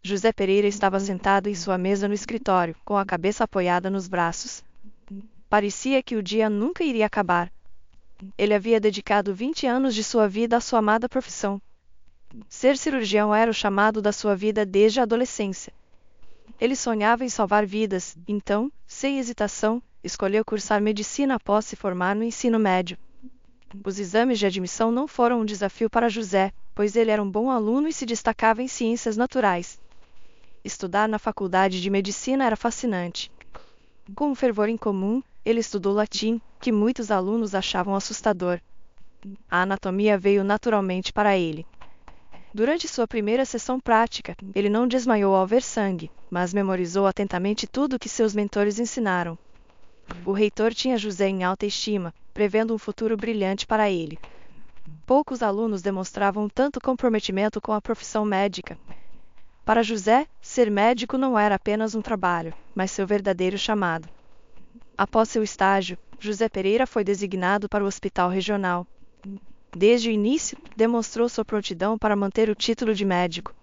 José Pereira estava sentado em sua mesa no escritório, com a cabeça apoiada nos braços. Parecia que o dia nunca iria acabar. Ele havia dedicado 20 anos de sua vida à sua amada profissão. Ser cirurgião era o chamado da sua vida desde a adolescência. Ele sonhava em salvar vidas, então, sem hesitação, escolheu cursar medicina após se formar no ensino médio. Os exames de admissão não foram um desafio para José, pois ele era um bom aluno e se destacava em ciências naturais. Estudar na faculdade de medicina era fascinante. Com um fervor incomum, ele estudou latim, que muitos alunos achavam assustador. A anatomia veio naturalmente para ele. Durante sua primeira sessão prática, ele não desmaiou ao ver sangue, mas memorizou atentamente tudo o que seus mentores ensinaram. O reitor tinha José em alta estima, prevendo um futuro brilhante para ele. Poucos alunos demonstravam tanto comprometimento com a profissão médica. Para José, ser médico não era apenas um trabalho, mas seu verdadeiro chamado. Após seu estágio, José Pereira foi designado para o hospital regional. Desde o início, demonstrou sua prontidão para manter o título de médico.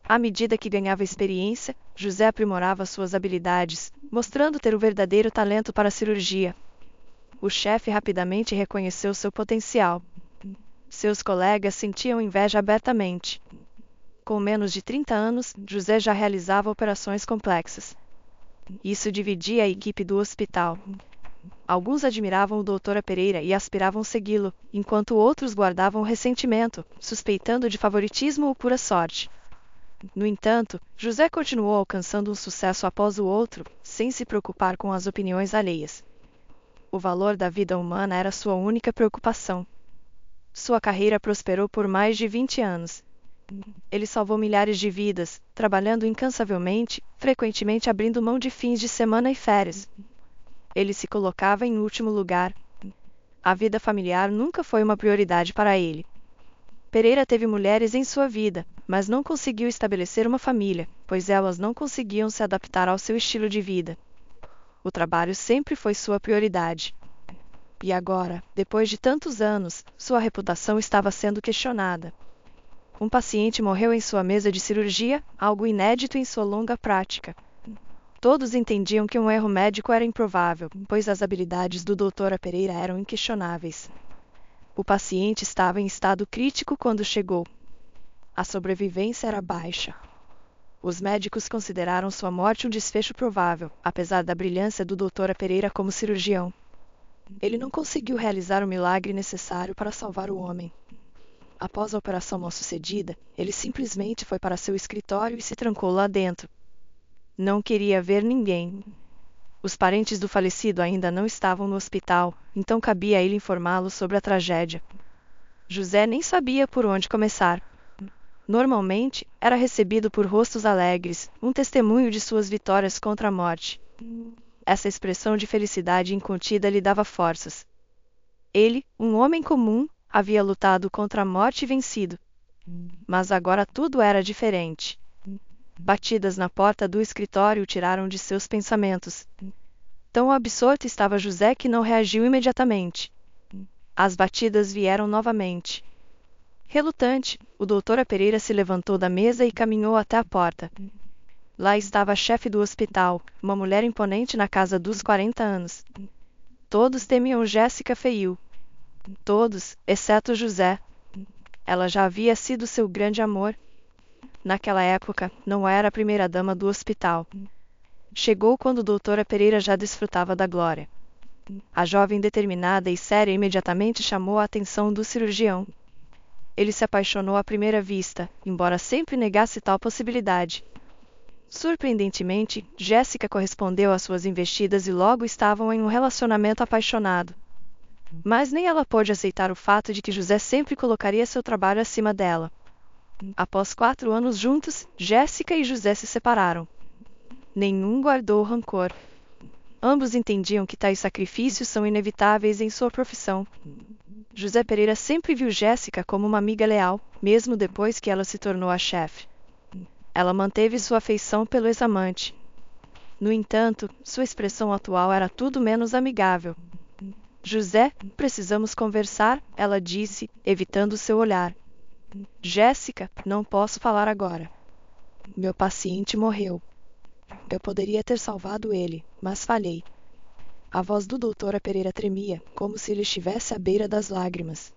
À medida que ganhava experiência, José aprimorava suas habilidades, mostrando ter o verdadeiro talento para a cirurgia. O chefe rapidamente reconheceu seu potencial. Seus colegas sentiam inveja abertamente. Com menos de 30 anos, José já realizava operações complexas. Isso dividia a equipe do hospital. Alguns admiravam o Dr. Pereira e aspiravam segui-lo, enquanto outros guardavam ressentimento, suspeitando de favoritismo ou pura sorte. No entanto, José continuou alcançando um sucesso após o outro, sem se preocupar com as opiniões alheias. O valor da vida humana era sua única preocupação. Sua carreira prosperou por mais de 20 anos. Ele salvou milhares de vidas, trabalhando incansavelmente, frequentemente abrindo mão de fins de semana e férias. Ele se colocava em último lugar. A vida familiar nunca foi uma prioridade para ele. Pereira teve mulheres em sua vida, mas não conseguiu estabelecer uma família, pois elas não conseguiam se adaptar ao seu estilo de vida. O trabalho sempre foi sua prioridade. E agora, depois de tantos anos, sua reputação estava sendo questionada. Um paciente morreu em sua mesa de cirurgia, algo inédito em sua longa prática. Todos entendiam que um erro médico era improvável, pois as habilidades do Dr. Pereira eram inquestionáveis. O paciente estava em estado crítico quando chegou. A sobrevivência era baixa. Os médicos consideraram sua morte um desfecho provável, apesar da brilhância do Dr. Pereira como cirurgião. Ele não conseguiu realizar o milagre necessário para salvar o homem. Após a operação mal-sucedida, ele simplesmente foi para seu escritório e se trancou lá dentro. Não queria ver ninguém. Os parentes do falecido ainda não estavam no hospital, então cabia a ele informá-los sobre a tragédia. José nem sabia por onde começar. Normalmente, era recebido por rostos alegres, um testemunho de suas vitórias contra a morte. Essa expressão de felicidade incontida lhe dava forças. Ele, um homem comum, havia lutado contra a morte e vencido. Mas agora tudo era diferente. Batidas na porta do escritório o tiraram de seus pensamentos. Tão absorto estava José que não reagiu imediatamente. As batidas vieram novamente. Relutante, o Dr. Pereira se levantou da mesa e caminhou até a porta. Lá estava a chefe do hospital, uma mulher imponente na casa dos 40 anos. Todos temiam Jéssica Feiu. Todos, exceto José. Ela já havia sido seu grande amor. Naquela época, não era a primeira-dama do hospital. Chegou quando o Dr. Pereira já desfrutava da glória. A jovem determinada e séria imediatamente chamou a atenção do cirurgião. Ele se apaixonou à primeira vista, embora sempre negasse tal possibilidade. Surpreendentemente, Jéssica correspondeu às suas investidas e logo estavam em um relacionamento apaixonado. Mas nem ela pôde aceitar o fato de que José sempre colocaria seu trabalho acima dela. Após 4 anos juntos, Jéssica e José se separaram. Nenhum guardou rancor. Ambos entendiam que tais sacrifícios são inevitáveis em sua profissão. José Pereira sempre viu Jéssica como uma amiga leal, mesmo depois que ela se tornou a chefe. Ela manteve sua afeição pelo ex-amante. No entanto, sua expressão atual era tudo menos amigável. José, precisamos conversar, ela disse, evitando seu olhar. Jéssica, não posso falar agora. Meu paciente morreu. Eu poderia ter salvado ele, mas falhei. A voz do Dr. Pereira tremia, como se ele estivesse à beira das lágrimas.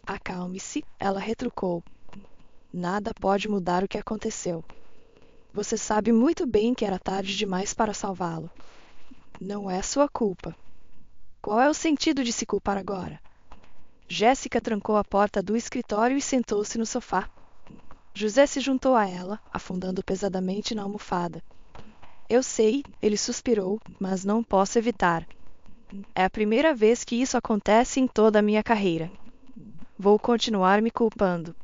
Acalme-se, ela retrucou. Nada pode mudar o que aconteceu. Você sabe muito bem que era tarde demais para salvá-lo. Não é sua culpa. Qual é o sentido de se culpar agora? Jéssica trancou a porta do escritório e sentou-se no sofá. José se juntou a ela, afundando pesadamente na almofada. Eu sei, ele suspirou, mas não posso evitar. É a primeira vez que isso acontece em toda a minha carreira. Vou continuar me culpando.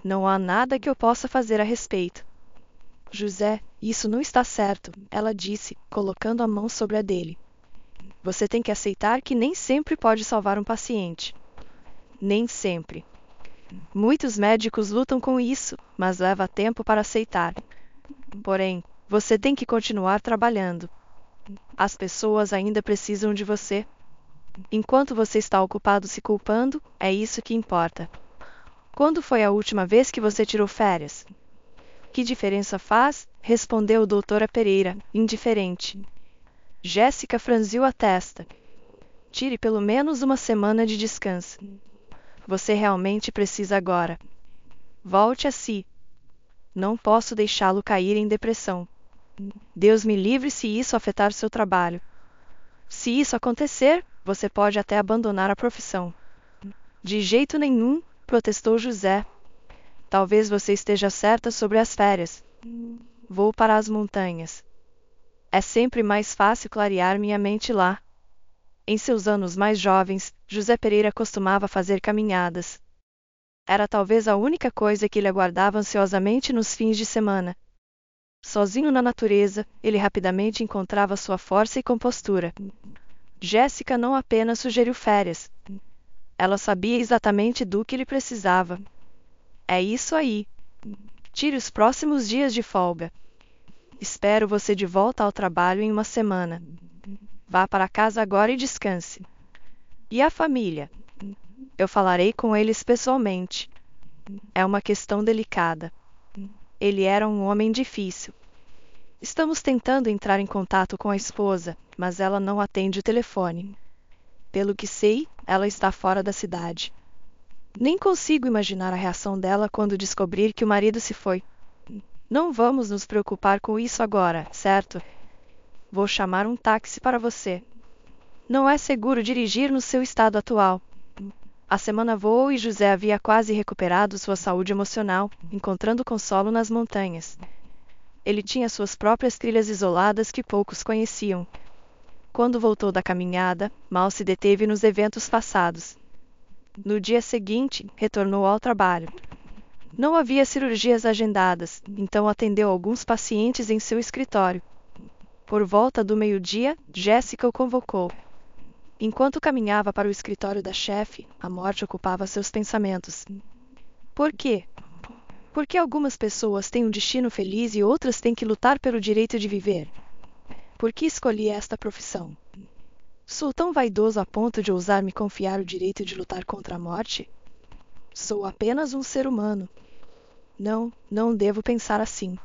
Não há nada que eu possa fazer a respeito. José, isso não está certo, ela disse, colocando a mão sobre a dele. Você tem que aceitar que nem sempre pode salvar um paciente. Nem sempre. Muitos médicos lutam com isso, mas leva tempo para aceitar. Porém, você tem que continuar trabalhando. As pessoas ainda precisam de você. Enquanto você está ocupado se culpando, é isso que importa. Quando foi a última vez que você tirou férias? Que diferença faz? Respondeu o Dr. Pereira, indiferente. Jéssica franziu a testa. Tire pelo menos uma semana de descanso. Você realmente precisa agora. Volte a si. Não posso deixá-lo cair em depressão. Deus me livre se isso afetar seu trabalho. Se isso acontecer, você pode até abandonar a profissão. De jeito nenhum, protestou José. Talvez você esteja certa sobre as férias. Vou para as montanhas. É sempre mais fácil clarear minha mente lá. Em seus anos mais jovens, José Pereira costumava fazer caminhadas. Era talvez a única coisa que ele aguardava ansiosamente nos fins de semana. Sozinho na natureza, ele rapidamente encontrava sua força e compostura. Jéssica não apenas sugeriu férias. Ela sabia exatamente do que ele precisava. É isso aí. Tire os próximos dias de folga. Espero você de volta ao trabalho em uma semana. Vá para casa agora e descanse. E a família? Eu falarei com eles pessoalmente. É uma questão delicada. Ele era um homem difícil. Estamos tentando entrar em contato com a esposa, mas ela não atende o telefone. Pelo que sei, ela está fora da cidade. Nem consigo imaginar a reação dela quando descobrir que o marido se foi. Não vamos nos preocupar com isso agora, certo? Vou chamar um táxi para você. Não é seguro dirigir no seu estado atual. A semana voou e José havia quase recuperado sua saúde emocional, encontrando consolo nas montanhas. Ele tinha suas próprias trilhas isoladas que poucos conheciam. Quando voltou da caminhada, mal se deteve nos eventos passados. No dia seguinte, retornou ao trabalho. Não havia cirurgias agendadas, então atendeu alguns pacientes em seu escritório. Por volta do meio-dia, Jéssica o convocou. Enquanto caminhava para o escritório da chefe, a morte ocupava seus pensamentos. Por quê? Por que algumas pessoas têm um destino feliz e outras têm que lutar pelo direito de viver? Por que escolhi esta profissão? Sou tão vaidoso a ponto de ousar me confiar o direito de lutar contra a morte? Sou apenas um ser humano. Não devo pensar assim.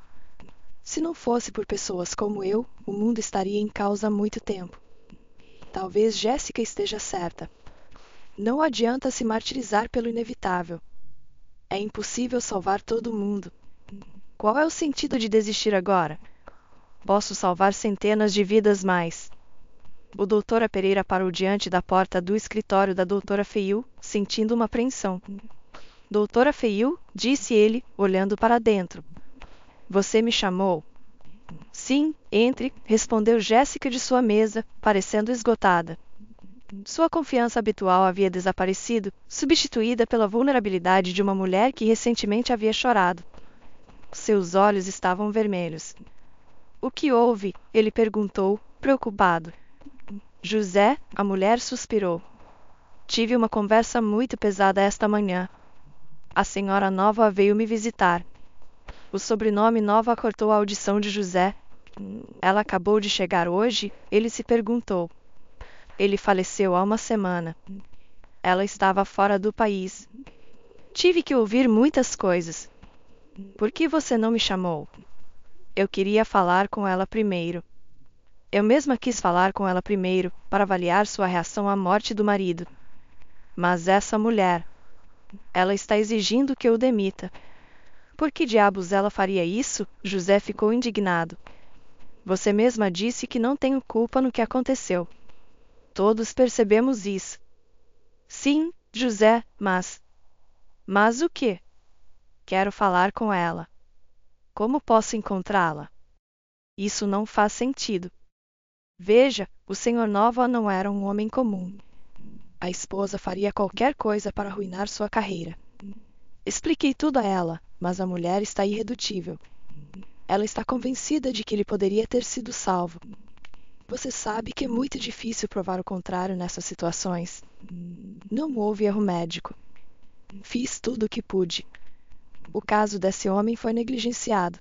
Se não fosse por pessoas como eu, o mundo estaria em causa há muito tempo. Talvez Jéssica esteja certa. Não adianta se martirizar pelo inevitável. É impossível salvar todo mundo. Qual é o sentido de desistir agora? Posso salvar centenas de vidas mais. O Dr. Pereira parou diante da porta do escritório da Dra. Feiu, sentindo uma apreensão. Doutora Feiu, disse ele, olhando para dentro. Você me chamou? Sim, entre, respondeu Jéssica de sua mesa, parecendo esgotada. Sua confiança habitual havia desaparecido, substituída pela vulnerabilidade de uma mulher que recentemente havia chorado. Seus olhos estavam vermelhos. O que houve? Ele perguntou, preocupado. José, a mulher suspirou. Tive uma conversa muito pesada esta manhã. A senhora Nova veio me visitar. O sobrenome Nova cortou a audição de José. Ela acabou de chegar hoje? Ele se perguntou. Ele faleceu há uma semana. Ela estava fora do país. Tive que ouvir muitas coisas. Por que você não me chamou? Eu queria falar com ela primeiro. Eu mesma quis falar com ela primeiro, para avaliar sua reação à morte do marido. Mas essa mulher, ela está exigindo que eu o demita. Por que diabos ela faria isso? José ficou indignado. Você mesma disse que não tenho culpa no que aconteceu. Todos percebemos isso. Sim, José, mas... Mas o quê? Quero falar com ela. Como posso encontrá-la? Isso não faz sentido. Veja, o Sr. Nova não era um homem comum. A esposa faria qualquer coisa para arruinar sua carreira. Expliquei tudo a ela, mas a mulher está irredutível. Ela está convencida de que ele poderia ter sido salvo. Você sabe que é muito difícil provar o contrário nessas situações. Não houve erro médico. Fiz tudo o que pude. O caso desse homem foi negligenciado.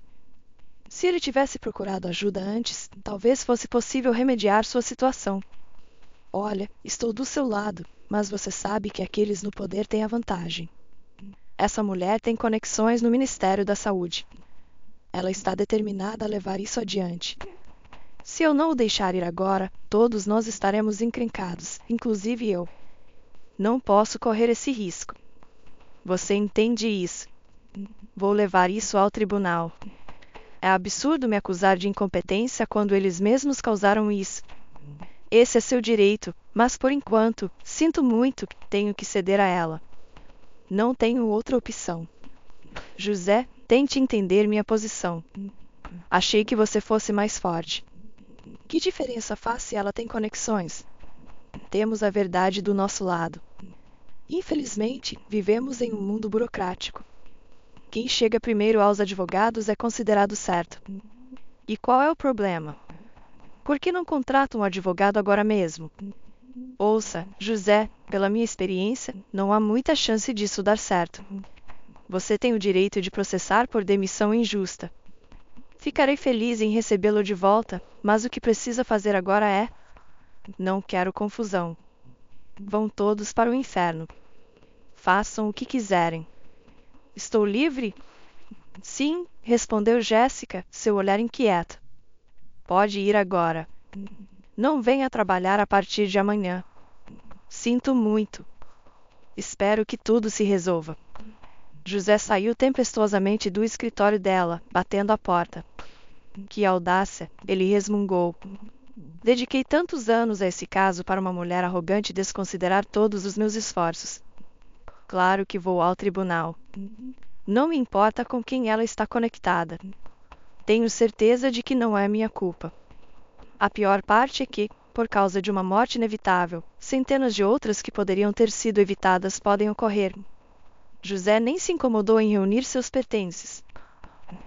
Se ele tivesse procurado ajuda antes, talvez fosse possível remediar sua situação. Olha, estou do seu lado, mas você sabe que aqueles no poder têm a vantagem. Essa mulher tem conexões no Ministério da Saúde. Ela está determinada a levar isso adiante. Se eu não o deixar ir agora, todos nós estaremos encrencados, inclusive eu. Não posso correr esse risco. Você entende isso? Vou levar isso ao tribunal. É absurdo me acusar de incompetência quando eles mesmos causaram isso. Esse é seu direito, mas por enquanto, sinto muito, tenho que ceder a ela. Não tenho outra opção. José, tente entender minha posição. Achei que você fosse mais forte. Que diferença faz se ela tem conexões? Temos a verdade do nosso lado. Infelizmente, vivemos em um mundo burocrático. Quem chega primeiro aos advogados é considerado certo. E qual é o problema? Por que não contrata um advogado agora mesmo? Ouça, José, pela minha experiência, não há muita chance disso dar certo. Você tem o direito de processar por demissão injusta. Ficarei feliz em recebê-lo de volta, mas o que precisa fazer agora é... Não quero confusão. Vão todos para o inferno. Façam o que quiserem. Estou livre? Sim, respondeu Jéssica, seu olhar inquieto. Pode ir agora. Não venha trabalhar a partir de amanhã. Sinto muito. Espero que tudo se resolva. José saiu tempestuosamente do escritório dela, batendo a porta. Que audácia, ele resmungou. Dediquei tantos anos a esse caso para uma mulher arrogante desconsiderar todos os meus esforços. Claro que vou ao tribunal. Não me importa com quem ela está conectada. Tenho certeza de que não é minha culpa. A pior parte é que, por causa de uma morte inevitável, centenas de outras que poderiam ter sido evitadas podem ocorrer. José nem se incomodou em reunir seus pertences.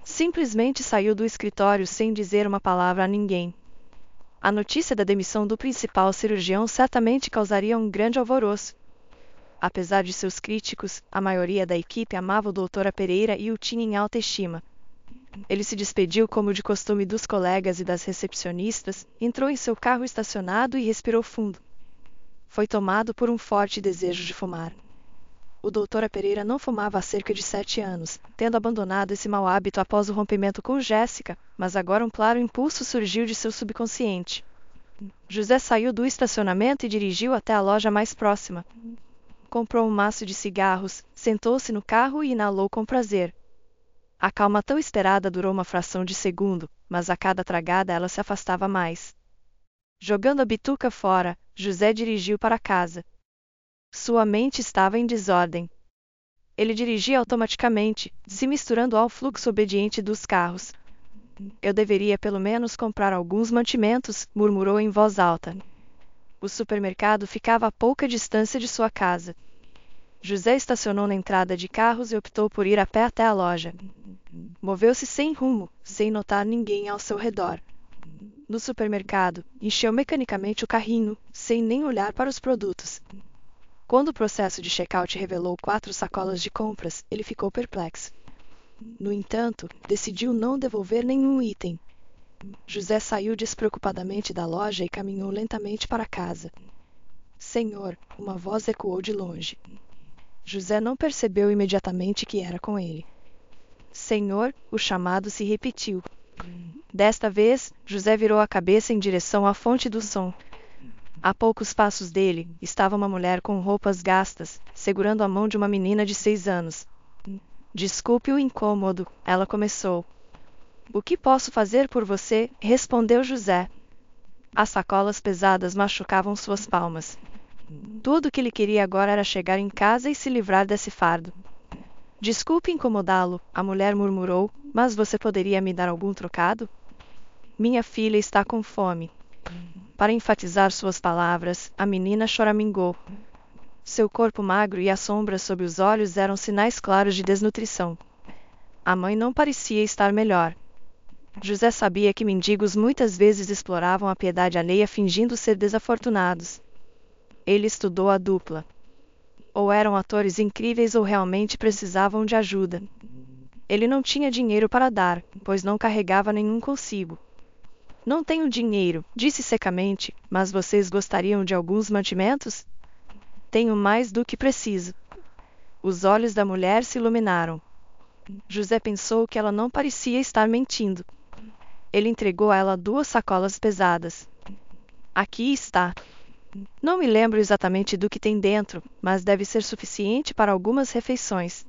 Simplesmente saiu do escritório sem dizer uma palavra a ninguém. A notícia da demissão do principal cirurgião certamente causaria um grande alvoroço. Apesar de seus críticos, a maioria da equipe amava o Dr. Pereira e o tinha em alta estima. Ele se despediu como de costume dos colegas e das recepcionistas, entrou em seu carro estacionado e respirou fundo. Foi tomado por um forte desejo de fumar. O Dr. Pereira não fumava há cerca de 7 anos, tendo abandonado esse mau hábito após o rompimento com Jéssica, mas agora um claro impulso surgiu de seu subconsciente. José saiu do estacionamento e dirigiu até a loja mais próxima. Comprou um maço de cigarros, sentou-se no carro e inalou com prazer. A calma tão esperada durou uma fração de segundo, mas a cada tragada ela se afastava mais. Jogando a bituca fora, José dirigiu para casa. Sua mente estava em desordem. Ele dirigia automaticamente, se misturando ao fluxo obediente dos carros. Eu deveria pelo menos comprar alguns mantimentos, murmurou em voz alta. O supermercado ficava a pouca distância de sua casa. José estacionou na entrada de carros e optou por ir a pé até a loja. Moveu-se sem rumo, sem notar ninguém ao seu redor. No supermercado, encheu mecanicamente o carrinho, sem nem olhar para os produtos. Quando o processo de check-out revelou 4 sacolas de compras, ele ficou perplexo. No entanto, decidiu não devolver nenhum item. José saiu despreocupadamente da loja e caminhou lentamente para casa. Senhor, uma voz ecoou de longe. José não percebeu imediatamente que era com ele. Senhor, o chamado se repetiu. Desta vez, José virou a cabeça em direção à fonte do som. A poucos passos dele, estava uma mulher com roupas gastas, segurando a mão de uma menina de 6 anos. Desculpe o incômodo, ela começou. O que posso fazer por você? Respondeu José. As sacolas pesadas machucavam suas palmas. Tudo o que ele queria agora era chegar em casa e se livrar desse fardo. Desculpe incomodá-lo, a mulher murmurou, mas você poderia me dar algum trocado? Minha filha está com fome. Para enfatizar suas palavras, a menina choramingou. Seu corpo magro e as sombras sob os olhos eram sinais claros de desnutrição. A mãe não parecia estar melhor. José sabia que mendigos muitas vezes exploravam a piedade alheia fingindo ser desafortunados. Ele estudou a dupla. Ou eram atores incríveis ou realmente precisavam de ajuda. Ele não tinha dinheiro para dar, pois não carregava nenhum consigo. Não tenho dinheiro, disse secamente, mas vocês gostariam de alguns mantimentos? Tenho mais do que preciso. Os olhos da mulher se iluminaram. José pensou que ela não parecia estar mentindo. Ele entregou a ela 2 sacolas pesadas. Aqui está. Não me lembro exatamente do que tem dentro, mas deve ser suficiente para algumas refeições.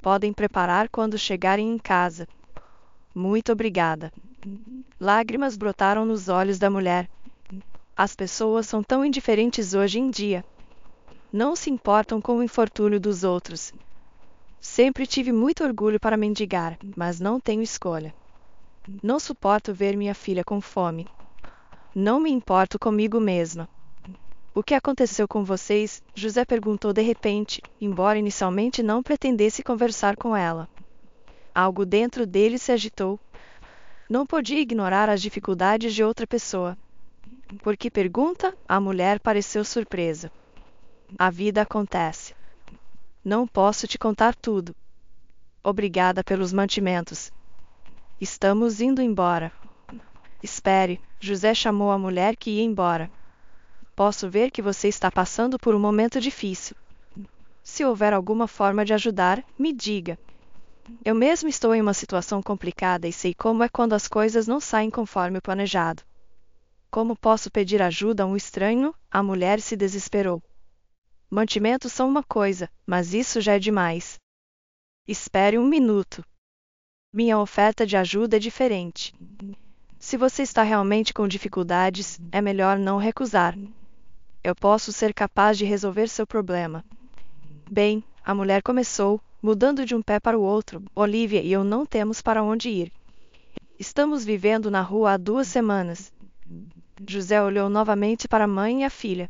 Podem preparar quando chegarem em casa. Muito obrigada. Lágrimas brotaram nos olhos da mulher. As pessoas são tão indiferentes hoje em dia. Não se importam com o infortúnio dos outros. Sempre tive muito orgulho para mendigar, mas não tenho escolha. Não suporto ver minha filha com fome. Não me importo comigo mesma. O que aconteceu com vocês? José perguntou de repente, embora inicialmente não pretendesse conversar com ela. Algo dentro dele se agitou. Não podia ignorar as dificuldades de outra pessoa. Por que pergunta? A mulher pareceu surpresa. A vida acontece. Não posso te contar tudo. Obrigada pelos mantimentos. Estamos indo embora. Espere, José chamou a mulher que ia embora. Posso ver que você está passando por um momento difícil. Se houver alguma forma de ajudar, me diga. Eu mesmo estou em uma situação complicada e sei como é quando as coisas não saem conforme o planejado. Como posso pedir ajuda a um estranho? A mulher se desesperou. Mantimentos são uma coisa, mas isso já é demais. Espere um minuto. Minha oferta de ajuda é diferente. Se você está realmente com dificuldades, é melhor não recusar. Eu posso ser capaz de resolver seu problema. Bem, a mulher começou, mudando de um pé para o outro. Olivia e eu não temos para onde ir. Estamos vivendo na rua há 2 semanas. José olhou novamente para a mãe e a filha.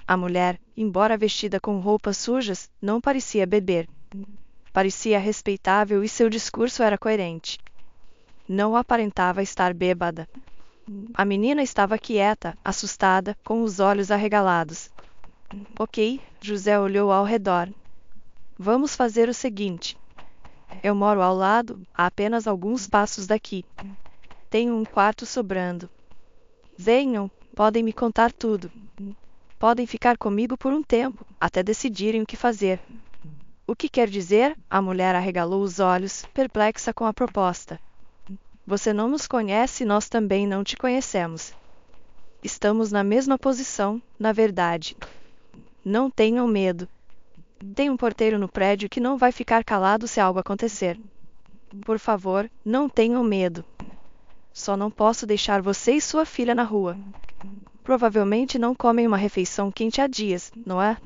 A mulher, embora vestida com roupas sujas, não parecia beber. Parecia respeitável e seu discurso era coerente. Não aparentava estar bêbada. A menina estava quieta, assustada, com os olhos arregalados. Ok, José olhou ao redor. Vamos fazer o seguinte. Eu moro ao lado, a apenas alguns passos daqui. Tenho um quarto sobrando. Venham, podem me contar tudo. Podem ficar comigo por um tempo, até decidirem o que fazer. O que quer dizer? A mulher arregalou os olhos, perplexa com a proposta. Você não nos conhece e nós também não te conhecemos. Estamos na mesma posição, na verdade. Não tenham medo. Tem um porteiro no prédio que não vai ficar calado se algo acontecer. Por favor, não tenham medo. Só não posso deixar você e sua filha na rua. Provavelmente não comem uma refeição quente há dias, não é?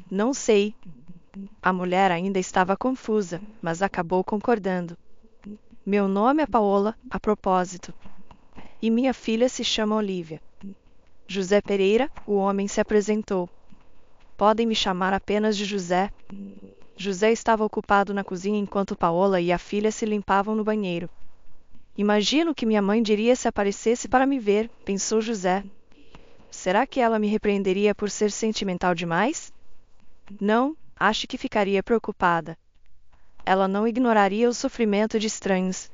Não sei. A mulher ainda estava confusa, mas acabou concordando. Meu nome é Paola, a propósito. E minha filha se chama Olivia. José Pereira, o homem se apresentou. Podem me chamar apenas de José. José estava ocupado na cozinha enquanto Paola e a filha se limpavam no banheiro. Imagino que minha mãe diria se aparecesse para me ver, pensou José. Será que ela me repreenderia por ser sentimental demais? Não, acho que ficaria preocupada. Ela não ignoraria o sofrimento de estranhos.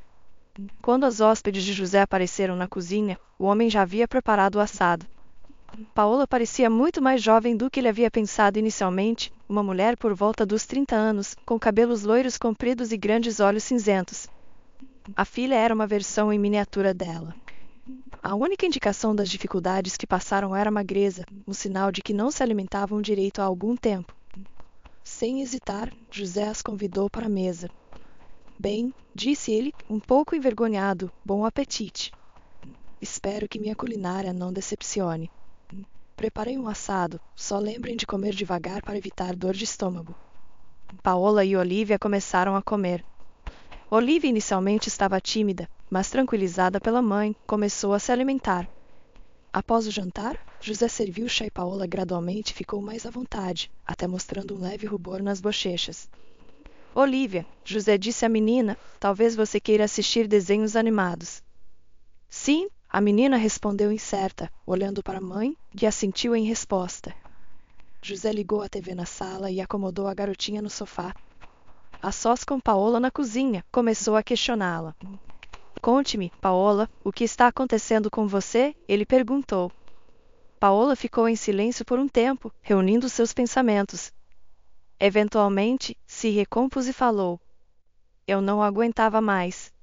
Quando as hóspedes de José apareceram na cozinha, o homem já havia preparado o assado. Paola parecia muito mais jovem do que ele havia pensado inicialmente, uma mulher por volta dos 30 anos, com cabelos loiros compridos e grandes olhos cinzentos. A filha era uma versão em miniatura dela. A única indicação das dificuldades que passaram era a magreza, um sinal de que não se alimentavam direito há algum tempo. Sem hesitar, José as convidou para a mesa. Bem, disse ele, um pouco envergonhado, bom apetite. Espero que minha culinária não decepcione. Preparei um assado, só lembrem de comer devagar para evitar dor de estômago. Paola e Olivia começaram a comer. Olivia inicialmente estava tímida, mas tranquilizada pela mãe, começou a se alimentar. Após o jantar, José serviu chá e Paola gradualmente ficou mais à vontade, até mostrando um leve rubor nas bochechas. Olivia, José disse à menina, talvez você queira assistir desenhos animados. Sim, a menina respondeu incerta, olhando para a mãe, que assentiu em resposta. José ligou a TV na sala e acomodou a garotinha no sofá. A sós com Paola na cozinha, começou a questioná-la. Conte-me, Paola, o que está acontecendo com você? Ele perguntou. Paola ficou em silêncio por um tempo, reunindo seus pensamentos. Eventualmente, se recompôs e falou. Eu não aguentava mais.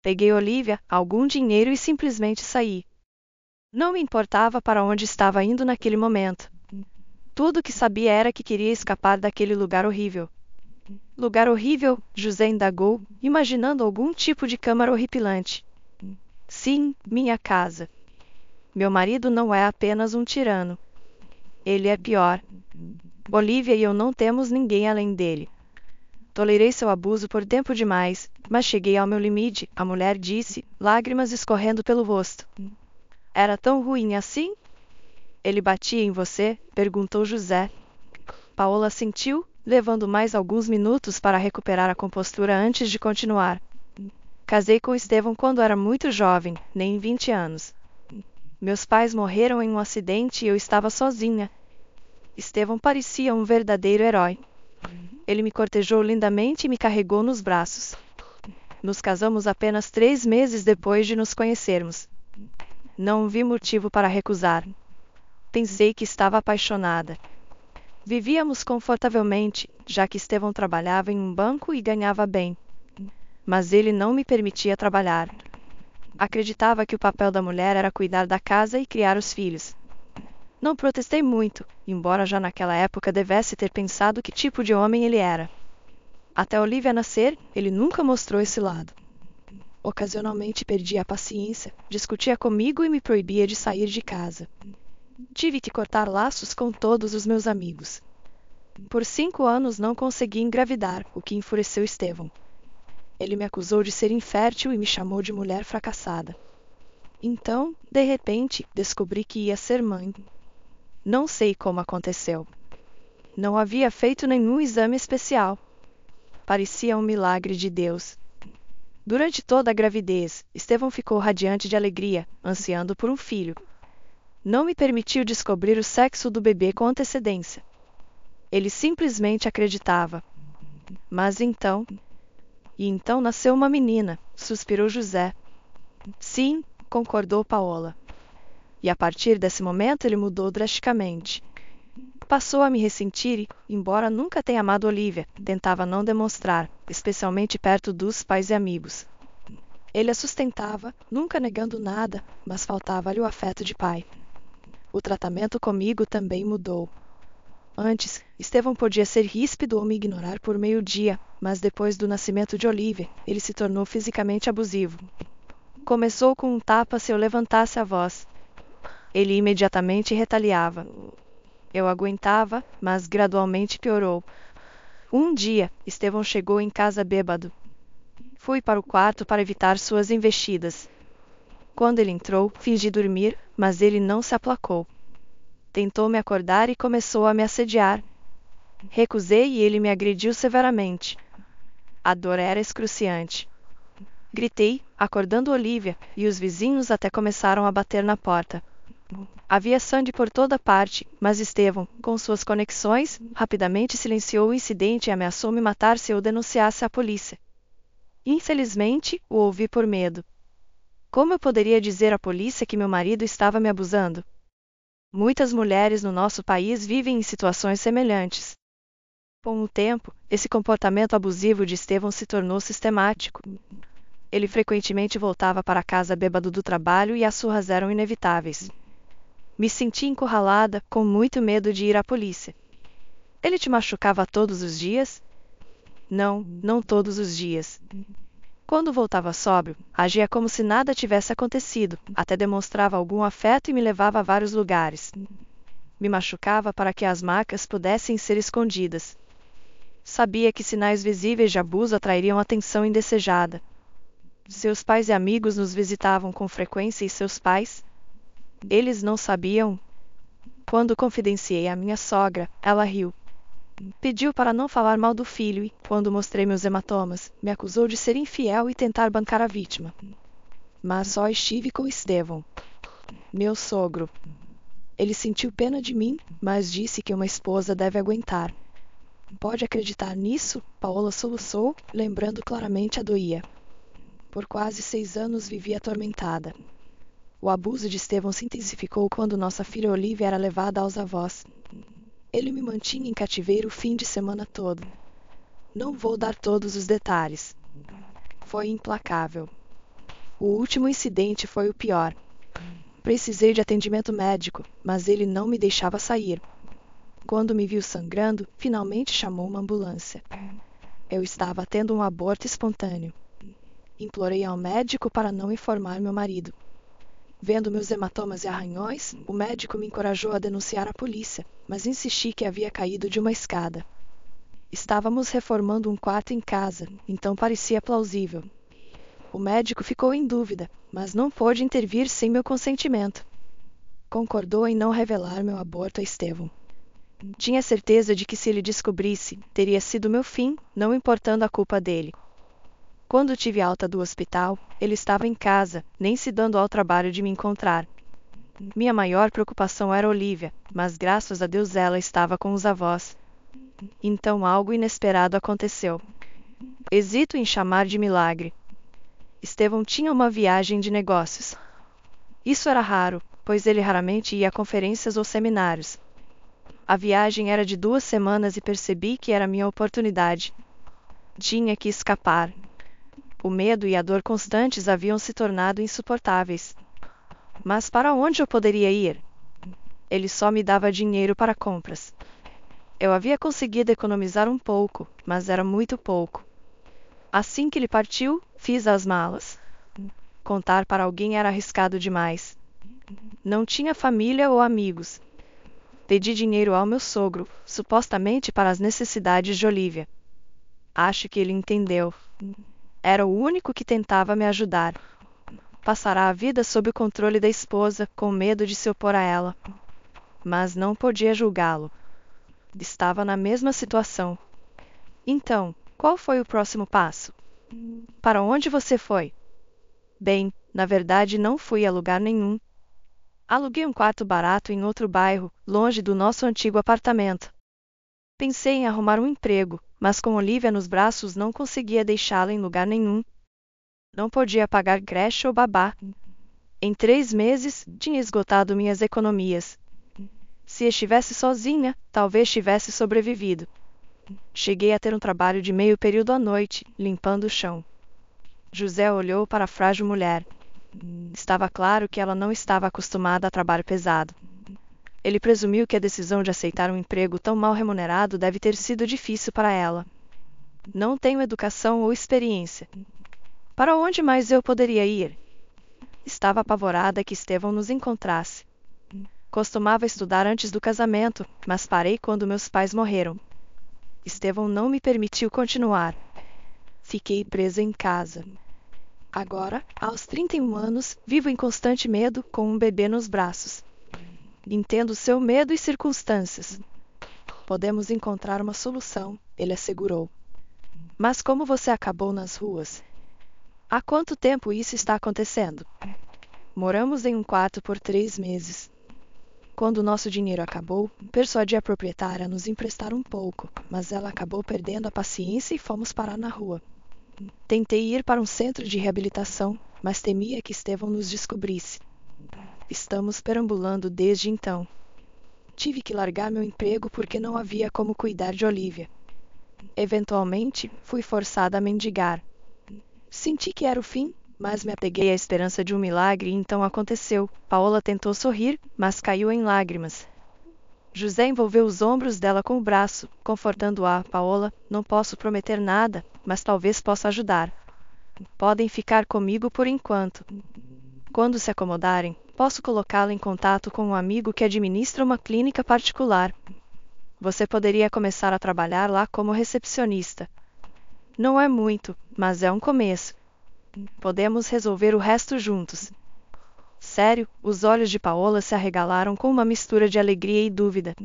Peguei Olivia, algum dinheiro e simplesmente saí. Não me importava para onde estava indo naquele momento. Tudo o que sabia era que queria escapar daquele lugar horrível. Lugar horrível? José indagou, imaginando algum tipo de câmara horripilante. Sim, minha casa. Meu marido não é apenas um tirano. Ele é pior. Olivia e eu não temos ninguém além dele. Tolerei seu abuso por tempo demais, mas cheguei ao meu limite, a mulher disse, lágrimas escorrendo pelo rosto. Era tão ruim assim? Ele batia em você? Perguntou José. Paola assentiu, levando mais alguns minutos para recuperar a compostura antes de continuar. Casei com Estevão quando era muito jovem, nem 20 anos. Meus pais morreram em um acidente e eu estava sozinha. Estevão parecia um verdadeiro herói. Ele me cortejou lindamente e me carregou nos braços. Nos casamos apenas 3 meses depois de nos conhecermos. Não vi motivo para recusar. Pensei que estava apaixonada. Vivíamos confortavelmente, já que Estevão trabalhava em um banco e ganhava bem. Mas ele não me permitia trabalhar. Acreditava que o papel da mulher era cuidar da casa e criar os filhos. Não protestei muito, embora já naquela época devesse ter pensado que tipo de homem ele era. Até Olivia nascer, ele nunca mostrou esse lado. Ocasionalmente perdia a paciência, discutia comigo e me proibia de sair de casa. Tive que cortar laços com todos os meus amigos. Por 5 anos não consegui engravidar, o que enfureceu Estevão. Ele me acusou de ser infértil e me chamou de mulher fracassada. Então, de repente, descobri que ia ser mãe. Não sei como aconteceu. Não havia feito nenhum exame especial. Parecia um milagre de Deus. Durante toda a gravidez, Estevão ficou radiante de alegria, ansiando por um filho. Não me permitiu descobrir o sexo do bebê com antecedência. Ele simplesmente acreditava. Mas então... E então nasceu uma menina, suspirou José. Sim, concordou Paola. E a partir desse momento ele mudou drasticamente. Passou a me ressentir e, embora nunca tenha amado Olivia, tentava não demonstrar, especialmente perto dos pais e amigos. Ele a sustentava, nunca negando nada, mas faltava-lhe o afeto de pai. O tratamento comigo também mudou. Antes, Estevão podia ser ríspido ou me ignorar por meio-dia, mas depois do nascimento de Olivia, ele se tornou fisicamente abusivo. Começou com um tapa se eu levantasse a voz. Ele imediatamente retaliava. Eu aguentava, mas gradualmente piorou. Um dia, Estevão chegou em casa bêbado. Fui para o quarto para evitar suas investidas. Quando ele entrou, fingi dormir, mas ele não se aplacou. Tentou me acordar e começou a me assediar. Recusei e ele me agrediu severamente. A dor era excruciante. Gritei, acordando Olivia, e os vizinhos até começaram a bater na porta. Havia sangue por toda parte, mas Estevão, com suas conexões, rapidamente silenciou o incidente e ameaçou me matar se eu denunciasse à polícia. Infelizmente, o ouvi por medo. Como eu poderia dizer à polícia que meu marido estava me abusando? Muitas mulheres no nosso país vivem em situações semelhantes. Com o tempo, esse comportamento abusivo de Estevão se tornou sistemático. Ele frequentemente voltava para casa bêbado do trabalho e as surras eram inevitáveis. Me senti encurralada, com muito medo de ir à polícia. Ele te machucava todos os dias? Não, não todos os dias. Quando voltava sóbrio, agia como se nada tivesse acontecido, até demonstrava algum afeto e me levava a vários lugares. Me machucava para que as marcas pudessem ser escondidas. Sabia que sinais visíveis de abuso atrairiam atenção indesejada. Seus pais e amigos nos visitavam com frequência e seus pais? Eles não sabiam? Quando confidenciei à minha sogra, ela riu. Pediu para não falar mal do filho e, quando mostrei meus hematomas, me acusou de ser infiel e tentar bancar a vítima. Mas só estive com Estevão, meu sogro. Ele sentiu pena de mim, mas disse que uma esposa deve aguentar. Pode acreditar nisso? Paola soluçou, lembrando claramente a doía. Por quase 6 anos vivi atormentada. O abuso de Estevão se intensificou quando nossa filha Olivia era levada aos avós. Ele me mantinha em cativeiro o fim de semana todo. Não vou dar todos os detalhes. Foi implacável. O último incidente foi o pior. Precisei de atendimento médico, mas ele não me deixava sair. Quando me viu sangrando, finalmente chamou uma ambulância. Eu estava tendo um aborto espontâneo. Implorei ao médico para não informar meu marido. Vendo meus hematomas e arranhões, o médico me encorajou a denunciar a polícia, mas insisti que havia caído de uma escada. Estávamos reformando um quarto em casa, então parecia plausível. O médico ficou em dúvida, mas não pôde intervir sem meu consentimento. Concordou em não revelar meu aborto a Estevão. Tinha certeza de que se ele descobrisse, teria sido meu fim, não importando a culpa dele. Quando tive alta do hospital, ele estava em casa, nem se dando ao trabalho de me encontrar. Minha maior preocupação era Olivia, mas graças a Deus ela estava com os avós. Então algo inesperado aconteceu. Hesito em chamar de milagre. Estevão tinha uma viagem de negócios. Isso era raro, pois ele raramente ia a conferências ou seminários. A viagem era de 2 semanas e percebi que era minha oportunidade. Tinha que escapar. O medo e a dor constantes haviam se tornado insuportáveis. Mas para onde eu poderia ir? Ele só me dava dinheiro para compras. Eu havia conseguido economizar um pouco, mas era muito pouco. Assim que ele partiu, fiz as malas. Contar para alguém era arriscado demais. Não tinha família ou amigos. Pedi dinheiro ao meu sogro, supostamente para as necessidades de Olivia. Acho que ele entendeu. Era o único que tentava me ajudar. Passará a vida sob o controle da esposa, com medo de se opor a ela. Mas não podia julgá-lo. Estava na mesma situação. Então, qual foi o próximo passo? Para onde você foi? Bem, na verdade não fui a lugar nenhum. Aluguei um quarto barato em outro bairro, longe do nosso antigo apartamento. Pensei em arrumar um emprego, mas com Olivia nos braços não conseguia deixá-la em lugar nenhum. Não podia pagar creche ou babá. Em 3 meses, tinha esgotado minhas economias. Se estivesse sozinha, talvez tivesse sobrevivido. Cheguei a ter um trabalho de meio período à noite, limpando o chão. José olhou para a frágil mulher. Estava claro que ela não estava acostumada a trabalho pesado. Ele presumiu que a decisão de aceitar um emprego tão mal remunerado deve ter sido difícil para ela. Não tenho educação ou experiência. Para onde mais eu poderia ir? Estava apavorada que Estevão nos encontrasse. Costumava estudar antes do casamento, mas parei quando meus pais morreram. Estevão não me permitiu continuar. Fiquei presa em casa. Agora, aos 31 anos, vivo em constante medo com um bebê nos braços. Entendo seu medo e circunstâncias. Podemos encontrar uma solução, ele assegurou. Mas como você acabou nas ruas? Há quanto tempo isso está acontecendo? Moramos em um quarto por 3 meses. Quando nosso dinheiro acabou, persuadi a proprietária a nos emprestar um pouco, mas ela acabou perdendo a paciência e fomos parar na rua. Tentei ir para um centro de reabilitação, mas temia que Estevão nos descobrisse. Estamos perambulando desde então. Tive que largar meu emprego porque não havia como cuidar de Olivia. Eventualmente, fui forçada a mendigar. Senti que era o fim, mas me apeguei à esperança de um milagre e então aconteceu. Paola tentou sorrir, mas caiu em lágrimas. José envolveu os ombros dela com o braço, confortando-a. Paola, não posso prometer nada, mas talvez possa ajudar. Podem ficar comigo por enquanto. Quando se acomodarem, posso colocá-la em contato com um amigo que administra uma clínica particular. Você poderia começar a trabalhar lá como recepcionista. Não é muito, mas é um começo. Podemos resolver o resto juntos. Sério, os olhos de Paola se arregalaram com uma mistura de alegria e dúvida.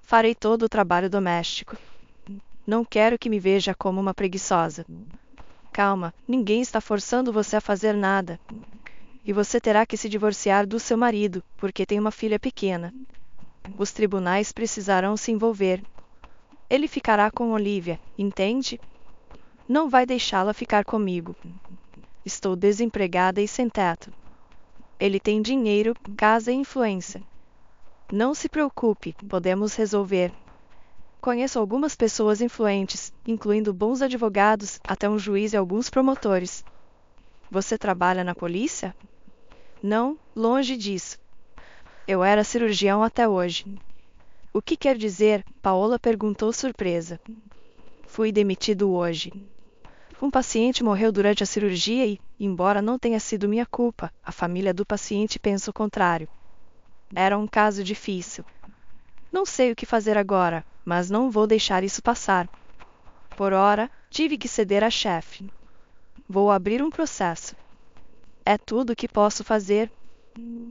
Farei todo o trabalho doméstico. Não quero que me veja como uma preguiçosa. Calma, ninguém está forçando você a fazer nada. E você terá que se divorciar do seu marido, porque tem uma filha pequena. Os tribunais precisarão se envolver. Ele ficará com Olivia, entende? Não vai deixá-la ficar comigo. Estou desempregada e sem teto. Ele tem dinheiro, casa e influência. Não se preocupe, podemos resolver. Conheço algumas pessoas influentes, incluindo bons advogados, até um juiz e alguns promotores. Você trabalha na polícia? Não, longe disso. Eu era cirurgião até hoje. O que quer dizer? Paola perguntou surpresa. Fui demitido hoje. Um paciente morreu durante a cirurgia e, embora não tenha sido minha culpa, a família do paciente pensa o contrário. Era um caso difícil. Não sei o que fazer agora, mas não vou deixar isso passar. Por ora, tive que ceder à chefe. Vou abrir um processo. É tudo o que posso fazer.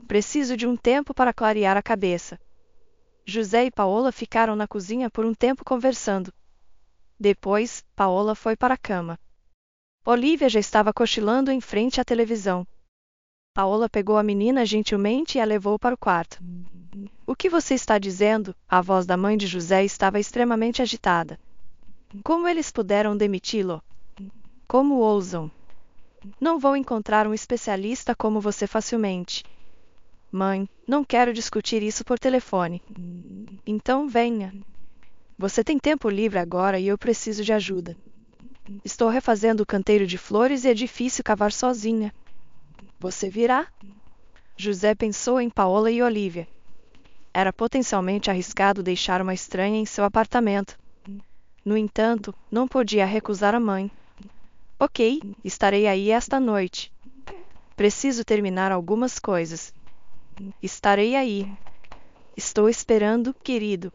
Preciso de um tempo para clarear a cabeça. José e Paola ficaram na cozinha por um tempo conversando. Depois, Paola foi para a cama. Olivia já estava cochilando em frente à televisão. Paola pegou a menina gentilmente e a levou para o quarto. O que você está dizendo? A voz da mãe de José estava extremamente agitada. Como eles puderam demiti-lo? Como ousam? Não vou encontrar um especialista como você facilmente. Mãe, não quero discutir isso por telefone. Então venha. Você tem tempo livre agora e eu preciso de ajuda. Estou refazendo o canteiro de flores e é difícil cavar sozinha. Você virá? José pensou em Paola e Olivia. Era potencialmente arriscado deixar uma estranha em seu apartamento. No entanto, não podia recusar a mãe. Ok, estarei aí esta noite. Preciso terminar algumas coisas. Estarei aí. Estou esperando, querido.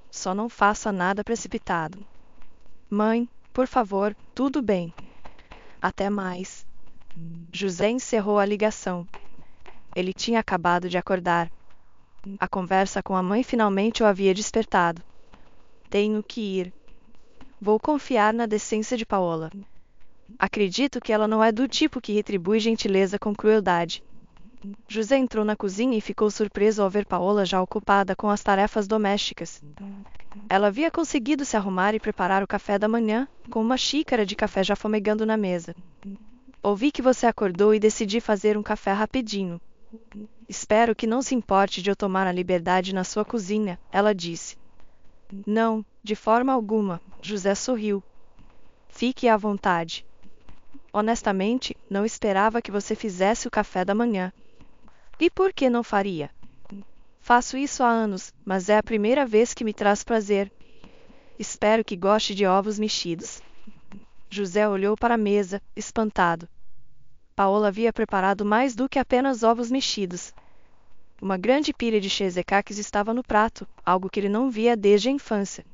Só não faça nada precipitado. Mãe, por favor, tudo bem. Até mais. José encerrou a ligação. Ele tinha acabado de acordar. A conversa com a mãe finalmente o havia despertado. Tenho que ir. Vou confiar na decência de Paola. Acredito que ela não é do tipo que retribui gentileza com crueldade. José entrou na cozinha e ficou surpreso ao ver Paola já ocupada com as tarefas domésticas. Ela havia conseguido se arrumar e preparar o café da manhã, com uma xícara de café já fumegando na mesa. Ouvi que você acordou e decidi fazer um café rapidinho. Espero que não se importe de eu tomar a liberdade na sua cozinha, ela disse. Não, de forma alguma, José sorriu. Fique à vontade. Honestamente, não esperava que você fizesse o café da manhã. E por que não faria? Faço isso há anos, mas é a primeira vez que me traz prazer. Espero que goste de ovos mexidos. José olhou para a mesa, espantado. Paola havia preparado mais do que apenas ovos mexidos. Uma grande pilha de cheesecaques estava no prato, algo que ele não via desde a infância.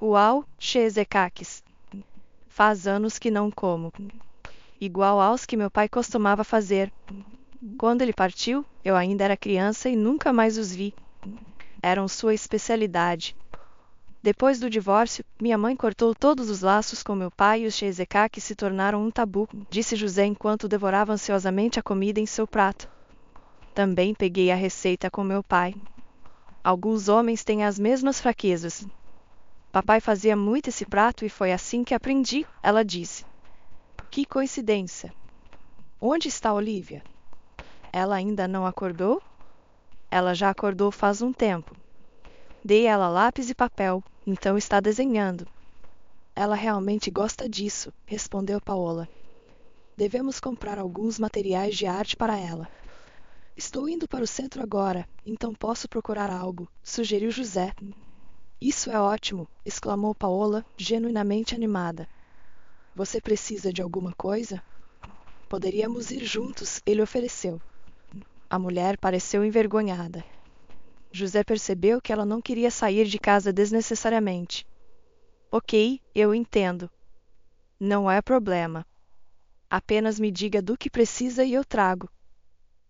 Uau, cheesecaques! Faz anos que não como. Igual aos que meu pai costumava fazer. Quando ele partiu, eu ainda era criança e nunca mais os vi. Eram sua especialidade. Depois do divórcio, minha mãe cortou todos os laços com meu pai e os cheesecaques se tornaram um tabu, disse José enquanto devorava ansiosamente a comida em seu prato. Também peguei a receita com meu pai. Alguns homens têm as mesmas fraquezas. Papai fazia muito esse prato e foi assim que aprendi, ela disse. Que coincidência. Onde está Olivia? Ela ainda não acordou? Ela já acordou faz um tempo. Dei a ela lápis e papel, então está desenhando. Ela realmente gosta disso, respondeu Paola. Devemos comprar alguns materiais de arte para ela. Estou indo para o centro agora, então posso procurar algo, sugeriu José. Isso é ótimo, exclamou Paola, genuinamente animada. Você precisa de alguma coisa? Poderíamos ir juntos, ele ofereceu. A mulher pareceu envergonhada. José percebeu que ela não queria sair de casa desnecessariamente. Ok, eu entendo. Não é problema. Apenas me diga do que precisa e eu trago.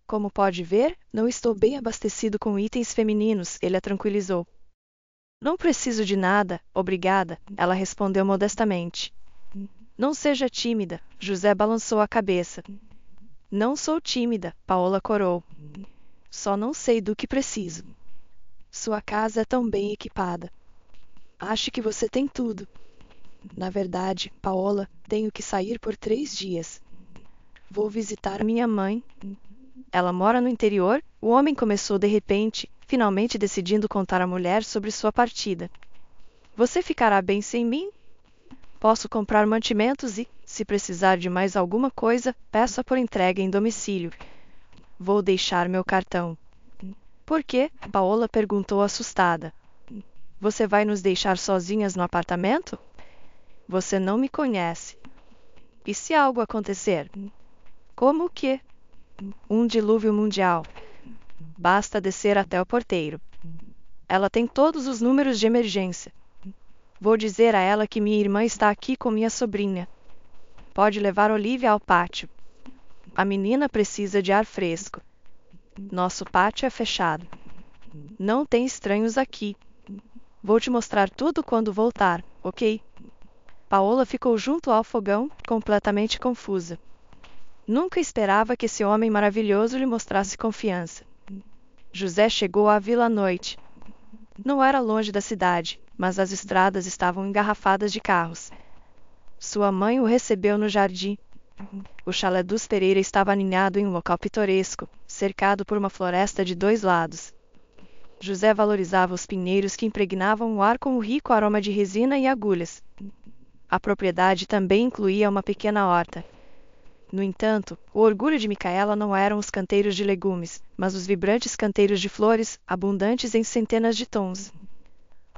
Como pode ver, não estou bem abastecido com itens femininos, ele a tranquilizou. Não preciso de nada, obrigada, ela respondeu modestamente. Não seja tímida, José balançou a cabeça. Não sou tímida, Paola corou. Só não sei do que preciso. Sua casa é tão bem equipada. Acho que você tem tudo. Na verdade, Paola, tenho que sair por 3 dias. Vou visitar minha mãe. Ela mora no interior? O homem começou de repente, finalmente decidindo contar à mulher sobre sua partida. Você ficará bem sem mim? Posso comprar mantimentos e, se precisar de mais alguma coisa, peça por entrega em domicílio. Vou deixar meu cartão. Por quê? Paola perguntou assustada. Você vai nos deixar sozinhas no apartamento? Você não me conhece. E se algo acontecer? Como o quê? Um dilúvio mundial. Basta descer até o porteiro. Ela tem todos os números de emergência. Vou dizer a ela que minha irmã está aqui com minha sobrinha. Pode levar Olivia ao pátio. A menina precisa de ar fresco. Nosso pátio é fechado. Não tem estranhos aqui. Vou te mostrar tudo quando voltar, ok? Paola ficou junto ao fogão, completamente confusa. Nunca esperava que esse homem maravilhoso lhe mostrasse confiança. José chegou à vila à noite. Não era longe da cidade, mas as estradas estavam engarrafadas de carros. Sua mãe o recebeu no jardim. O chalé dos Pereira estava aninhado em um local pitoresco, cercado por uma floresta de 2 lados. José valorizava os pinheiros que impregnavam o ar com o rico aroma de resina e agulhas. A propriedade também incluía uma pequena horta. No entanto, o orgulho de Micaela não eram os canteiros de legumes, mas os vibrantes canteiros de flores, abundantes em centenas de tons.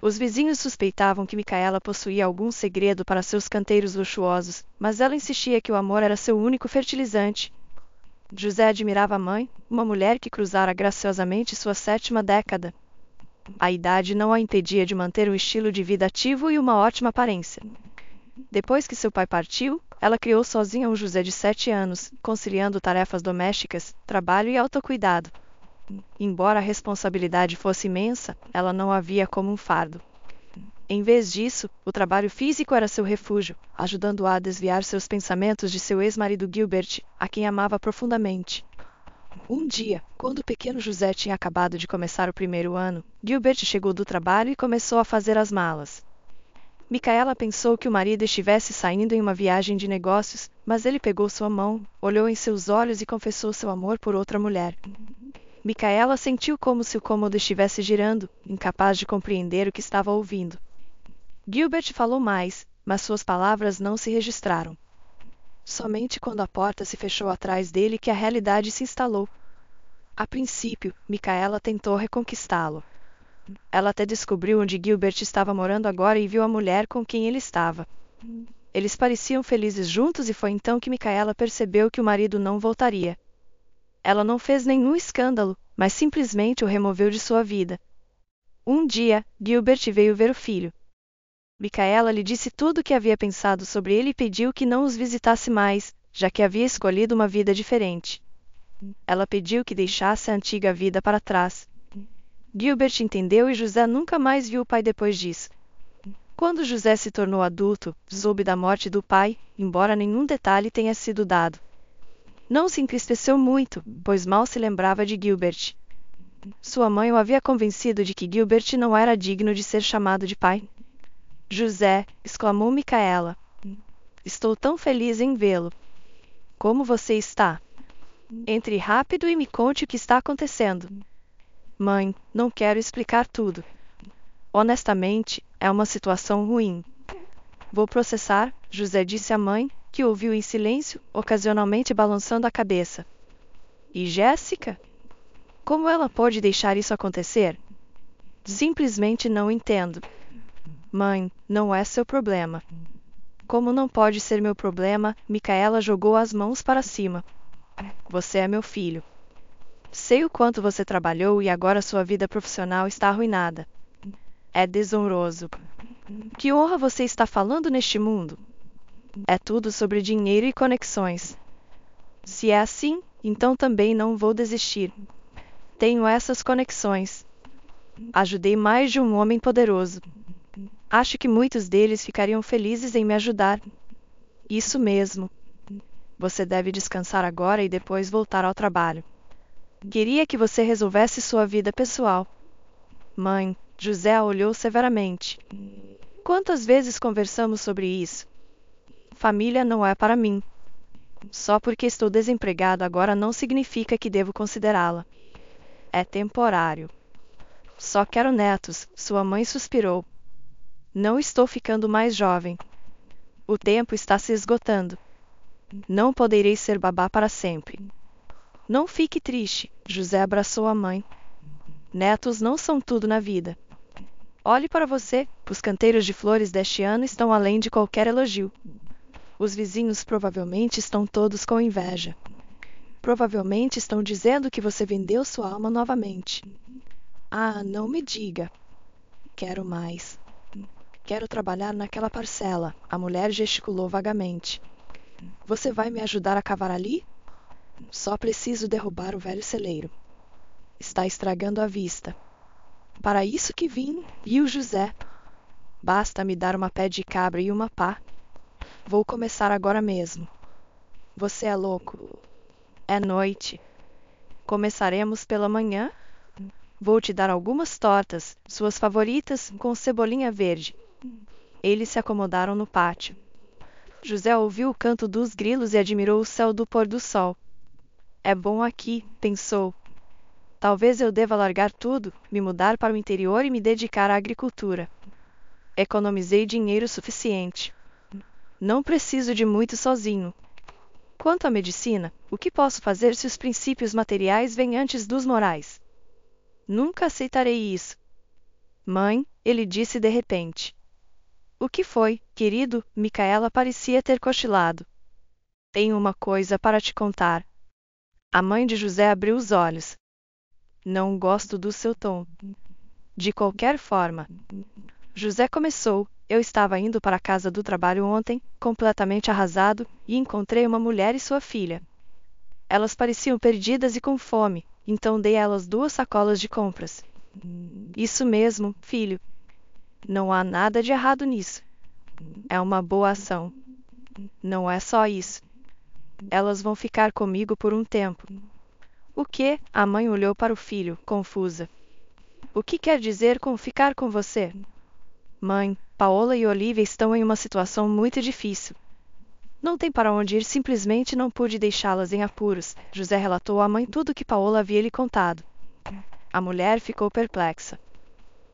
Os vizinhos suspeitavam que Micaela possuía algum segredo para seus canteiros luxuosos, mas ela insistia que o amor era seu único fertilizante. José admirava a mãe, uma mulher que cruzara graciosamente sua 7ª década. A idade não a impedia de manter um estilo de vida ativo e uma ótima aparência. Depois que seu pai partiu, ela criou sozinha um José de 7 anos, conciliando tarefas domésticas, trabalho e autocuidado. Embora a responsabilidade fosse imensa, ela não a via como um fardo. Em vez disso, o trabalho físico era seu refúgio, ajudando-a a desviar seus pensamentos de seu ex-marido Gilbert, a quem amava profundamente. Um dia, quando o pequeno José tinha acabado de começar o 1º ano, Gilbert chegou do trabalho e começou a fazer as malas. Micaela pensou que o marido estivesse saindo em uma viagem de negócios, mas ele pegou sua mão, olhou em seus olhos e confessou seu amor por outra mulher. Micaela sentiu como se o cômodo estivesse girando, incapaz de compreender o que estava ouvindo. Gilbert falou mais, mas suas palavras não se registraram. Somente quando a porta se fechou atrás dele que a realidade se instalou. A princípio, Micaela tentou reconquistá-lo. Ela até descobriu onde Gilbert estava morando agora e viu a mulher com quem ele estava. Eles pareciam felizes juntos e foi então que Micaela percebeu que o marido não voltaria. Ela não fez nenhum escândalo, mas simplesmente o removeu de sua vida. Um dia, Gilbert veio ver o filho. Micaela lhe disse tudo o que havia pensado sobre ele e pediu que não os visitasse mais, já que havia escolhido uma vida diferente. Ela pediu que deixasse a antiga vida para trás. Gilbert entendeu e José nunca mais viu o pai depois disso. Quando José se tornou adulto, soube da morte do pai, embora nenhum detalhe tenha sido dado. Não se entristeceu muito, pois mal se lembrava de Gilbert. Sua mãe o havia convencido de que Gilbert não era digno de ser chamado de pai. José, exclamou Micaela. Estou tão feliz em vê-lo. Como você está? Entre rápido e me conte o que está acontecendo. Mãe, não quero explicar tudo. Honestamente, é uma situação ruim. Vou processar, José disse à mãe, que ouviu em silêncio, ocasionalmente balançando a cabeça. E Jéssica? Como ela pode deixar isso acontecer? Simplesmente não entendo. Mãe, não é seu problema. Como não pode ser meu problema, Micaela jogou as mãos para cima. Você é meu filho. Sei o quanto você trabalhou e agora sua vida profissional está arruinada. É desonroso. Que honra você está falando neste mundo? É tudo sobre dinheiro e conexões. Se é assim, então também não vou desistir. Tenho essas conexões. Ajudei mais de um homem poderoso. Acho que muitos deles ficariam felizes em me ajudar. Isso mesmo. Você deve descansar agora e depois voltar ao trabalho. Queria que você resolvesse sua vida pessoal. Mãe, José a olhou severamente. Quantas vezes conversamos sobre isso? Família não é para mim. Só porque estou desempregado agora não significa que devo considerá-la. É temporário. Só quero netos, sua mãe suspirou. Não estou ficando mais jovem. O tempo está se esgotando. Não poderei ser babá para sempre. Não fique triste, José abraçou a mãe. Netos não são tudo na vida. Olhe para você, os canteiros de flores deste ano estão além de qualquer elogio. Os vizinhos provavelmente estão todos com inveja. Provavelmente estão dizendo que você vendeu sua alma novamente. Ah, não me diga. Quero mais. Quero trabalhar naquela parcela, a mulher gesticulou vagamente. Você vai me ajudar a cavar ali? Só preciso derrubar o velho celeiro. Está estragando a vista. Para isso que vim, e o José. Basta me dar uma pé de cabra e uma pá. Vou começar agora mesmo. Você é louco. É noite. Começaremos pela manhã? Vou te dar algumas tortas, suas favoritas, com cebolinha verde. Eles se acomodaram no pátio. José ouviu o canto dos grilos e admirou o céu do pôr do sol. É bom aqui, pensou. Talvez eu deva largar tudo, me mudar para o interior e me dedicar à agricultura. Economizei dinheiro suficiente. Não preciso de muito sozinho. Quanto à medicina, o que posso fazer se os princípios materiais vêm antes dos morais? Nunca aceitarei isso. Mãe, ele disse de repente. O que foi, querido? Micaela parecia ter cochilado. Tenho uma coisa para te contar. A mãe de José abriu os olhos. Não gosto do seu tom. De qualquer forma. José começou. Eu estava indo para a casa do trabalho ontem, completamente arrasado, e encontrei uma mulher e sua filha. Elas pareciam perdidas e com fome, então dei a elas 2 sacolas de compras. Isso mesmo, filho. Não há nada de errado nisso. É uma boa ação. Não é só isso. Elas vão ficar comigo por um tempo. O quê? A mãe olhou para o filho, confusa. O que quer dizer com ficar com você? Mãe, Paola e Olivia estão em uma situação muito difícil. Não tem para onde ir, simplesmente não pude deixá-las em apuros. José relatou à mãe tudo o que Paola havia lhe contado. A mulher ficou perplexa.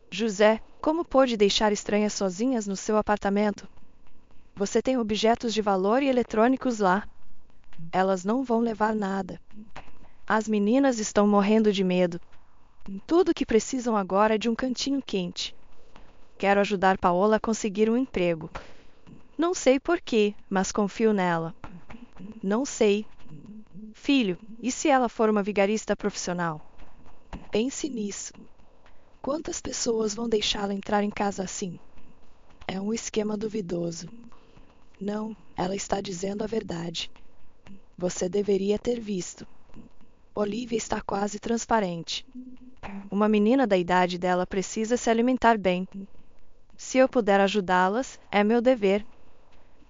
José, como pôde deixar estranhas sozinhas no seu apartamento? Você tem objetos de valor e eletrônicos lá. Elas não vão levar nada. As meninas estão morrendo de medo. Tudo o que precisam agora é de um cantinho quente. Quero ajudar Paola a conseguir um emprego. Não sei porquê, mas confio nela. Não sei. Filho, e se ela for uma vigarista profissional? Pense nisso. Quantas pessoas vão deixá-la entrar em casa assim? É um esquema duvidoso. Não, ela está dizendo a verdade. Você deveria ter visto. Olivia está quase transparente. Uma menina da idade dela precisa se alimentar bem. Se eu puder ajudá-las, é meu dever.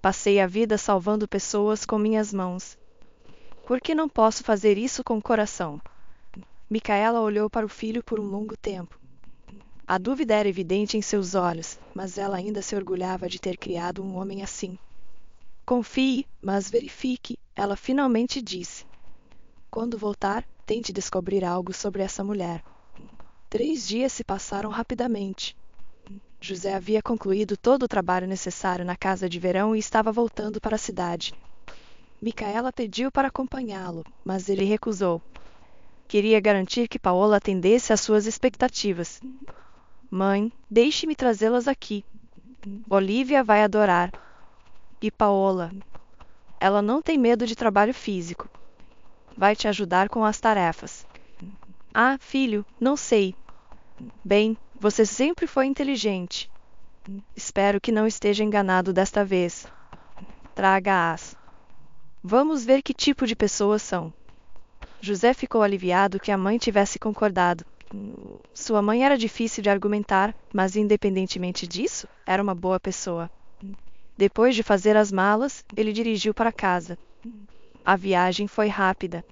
Passei a vida salvando pessoas com minhas mãos. Por que não posso fazer isso com o coração? Micaela olhou para o filho por um longo tempo. A dúvida era evidente em seus olhos, mas ela ainda se orgulhava de ter criado um homem assim. Confie, mas verifique, ela finalmente disse. Quando voltar, tente descobrir algo sobre essa mulher. 3 dias se passaram rapidamente. José havia concluído todo o trabalho necessário na casa de verão e estava voltando para a cidade. Micaela pediu para acompanhá-lo, mas ele recusou. Queria garantir que Paola atendesse às suas expectativas. Mãe, deixe-me trazê-las aqui. Olivia vai adorar. E Paola? Ela não tem medo de trabalho físico. Vai te ajudar com as tarefas. Ah, filho, não sei. Bem, você sempre foi inteligente. Espero que não esteja enganado desta vez. Traga-as. Vamos ver que tipo de pessoas são. José ficou aliviado que a mãe tivesse concordado. Sua mãe era difícil de argumentar, mas independentemente disso, era uma boa pessoa. Depois de fazer as malas, ele dirigiu para casa. A viagem foi rápida.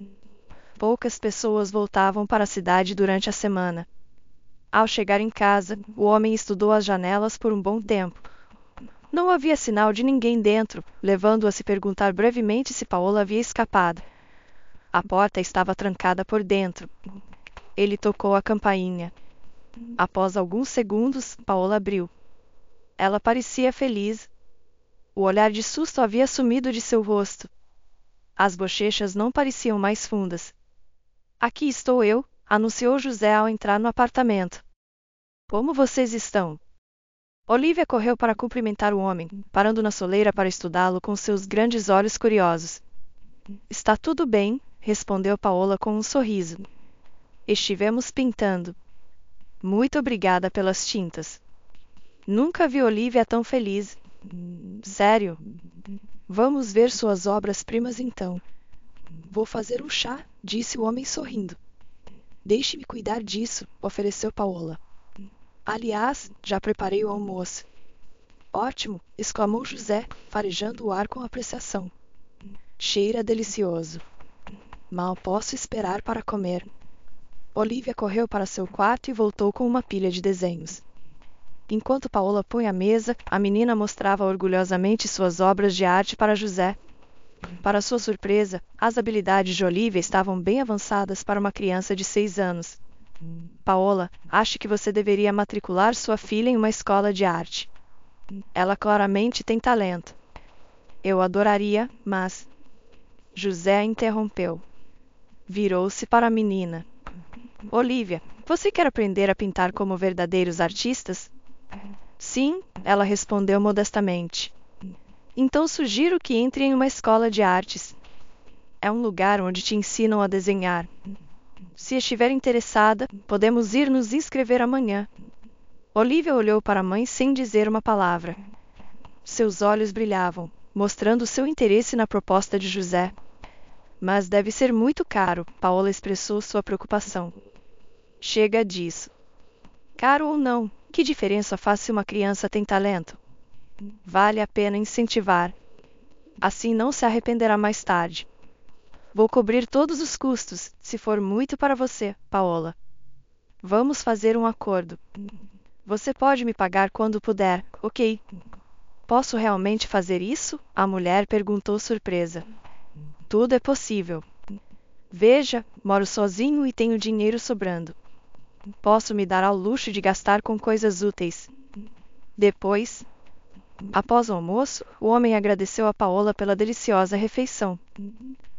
Poucas pessoas voltavam para a cidade durante a semana. Ao chegar em casa, o homem estudou as janelas por um bom tempo. Não havia sinal de ninguém dentro, levando-o a se perguntar brevemente se Paola havia escapado. A porta estava trancada por dentro. Ele tocou a campainha. Após alguns segundos, Paola abriu. Ela parecia feliz. O olhar de susto havia sumido de seu rosto. As bochechas não pareciam mais fundas. Aqui estou eu, anunciou José ao entrar no apartamento. Como vocês estão? Olivia correu para cumprimentar o homem, parando na soleira para estudá-lo com seus grandes olhos curiosos. Está tudo bem, respondeu Paola com um sorriso. Estivemos pintando. Muito obrigada pelas tintas. Nunca vi Olivia tão feliz. Sério? Vamos ver suas obras-primas então. Vou fazer um chá, disse o homem sorrindo. Deixe-me cuidar disso, ofereceu Paola. Aliás, já preparei o almoço. Ótimo, exclamou José, farejando o ar com apreciação. Cheira delicioso. Mal posso esperar para comer. Olivia correu para seu quarto e voltou com uma pilha de desenhos. Enquanto Paola punha a mesa, a menina mostrava orgulhosamente suas obras de arte para José. Para sua surpresa, as habilidades de Olivia estavam bem avançadas para uma criança de 6 anos. Paola, acho que você deveria matricular sua filha em uma escola de arte. Ela claramente tem talento. Eu adoraria, mas... José a interrompeu. Virou-se para a menina. Olivia, você quer aprender a pintar como verdadeiros artistas? Sim, ela respondeu modestamente. Então sugiro que entre em uma escola de artes. É um lugar onde te ensinam a desenhar. Se estiver interessada, podemos ir nos inscrever amanhã. Olivia olhou para a mãe sem dizer uma palavra. Seus olhos brilhavam, mostrando seu interesse na proposta de José. Mas deve ser muito caro, Paola expressou sua preocupação. Chega disso. Caro ou não, que diferença faz se uma criança tem talento? Vale a pena incentivar. Assim não se arrependerá mais tarde. Vou cobrir todos os custos, se for muito para você, Paola. Vamos fazer um acordo. Você pode me pagar quando puder, ok? Posso realmente fazer isso? A mulher perguntou surpresa. Tudo é possível. Veja, moro sozinho e tenho dinheiro sobrando. Posso me dar ao luxo de gastar com coisas úteis. Depois, após o almoço, o homem agradeceu a Paola pela deliciosa refeição.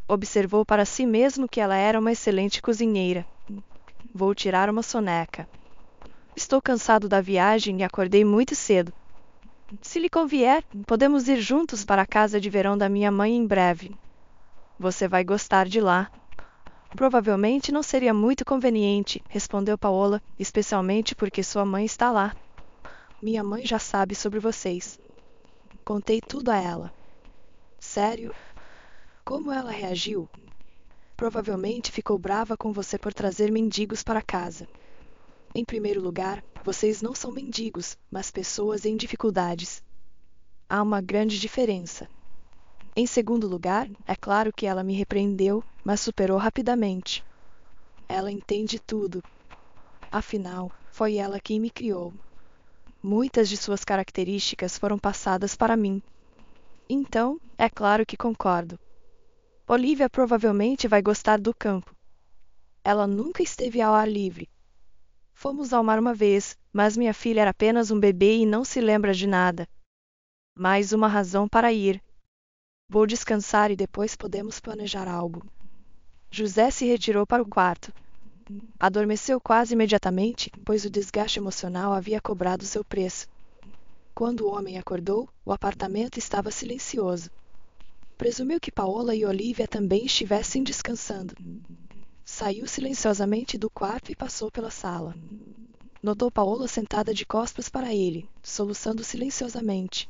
Observou para si mesmo que ela era uma excelente cozinheira. Vou tirar uma soneca. Estou cansado da viagem e acordei muito cedo. Se lhe convier, podemos ir juntos para a casa de verão da minha mãe em breve. Você vai gostar de lá. Provavelmente não seria muito conveniente, respondeu Paola, especialmente porque sua mãe está lá. Minha mãe já sabe sobre vocês. Contei tudo a ela. Sério? Como ela reagiu? Provavelmente ficou brava com você por trazer mendigos para casa. Em primeiro lugar, vocês não são mendigos, mas pessoas em dificuldades. Há uma grande diferença. Em segundo lugar, é claro que ela me repreendeu, mas superou rapidamente. Ela entende tudo. Afinal, foi ela quem me criou. Muitas de suas características foram passadas para mim. Então, é claro que concordo. Olivia provavelmente vai gostar do campo. Ela nunca esteve ao ar livre. Fomos ao mar uma vez, mas minha filha era apenas um bebê e não se lembra de nada. Mais uma razão para ir. Vou descansar e depois podemos planejar algo. José se retirou para o quarto. Adormeceu quase imediatamente, pois o desgaste emocional havia cobrado seu preço. Quando o homem acordou, o apartamento estava silencioso. Presumiu que Paola e Olivia também estivessem descansando. Saiu silenciosamente do quarto e passou pela sala. Notou Paola sentada de costas para ele, soluçando silenciosamente.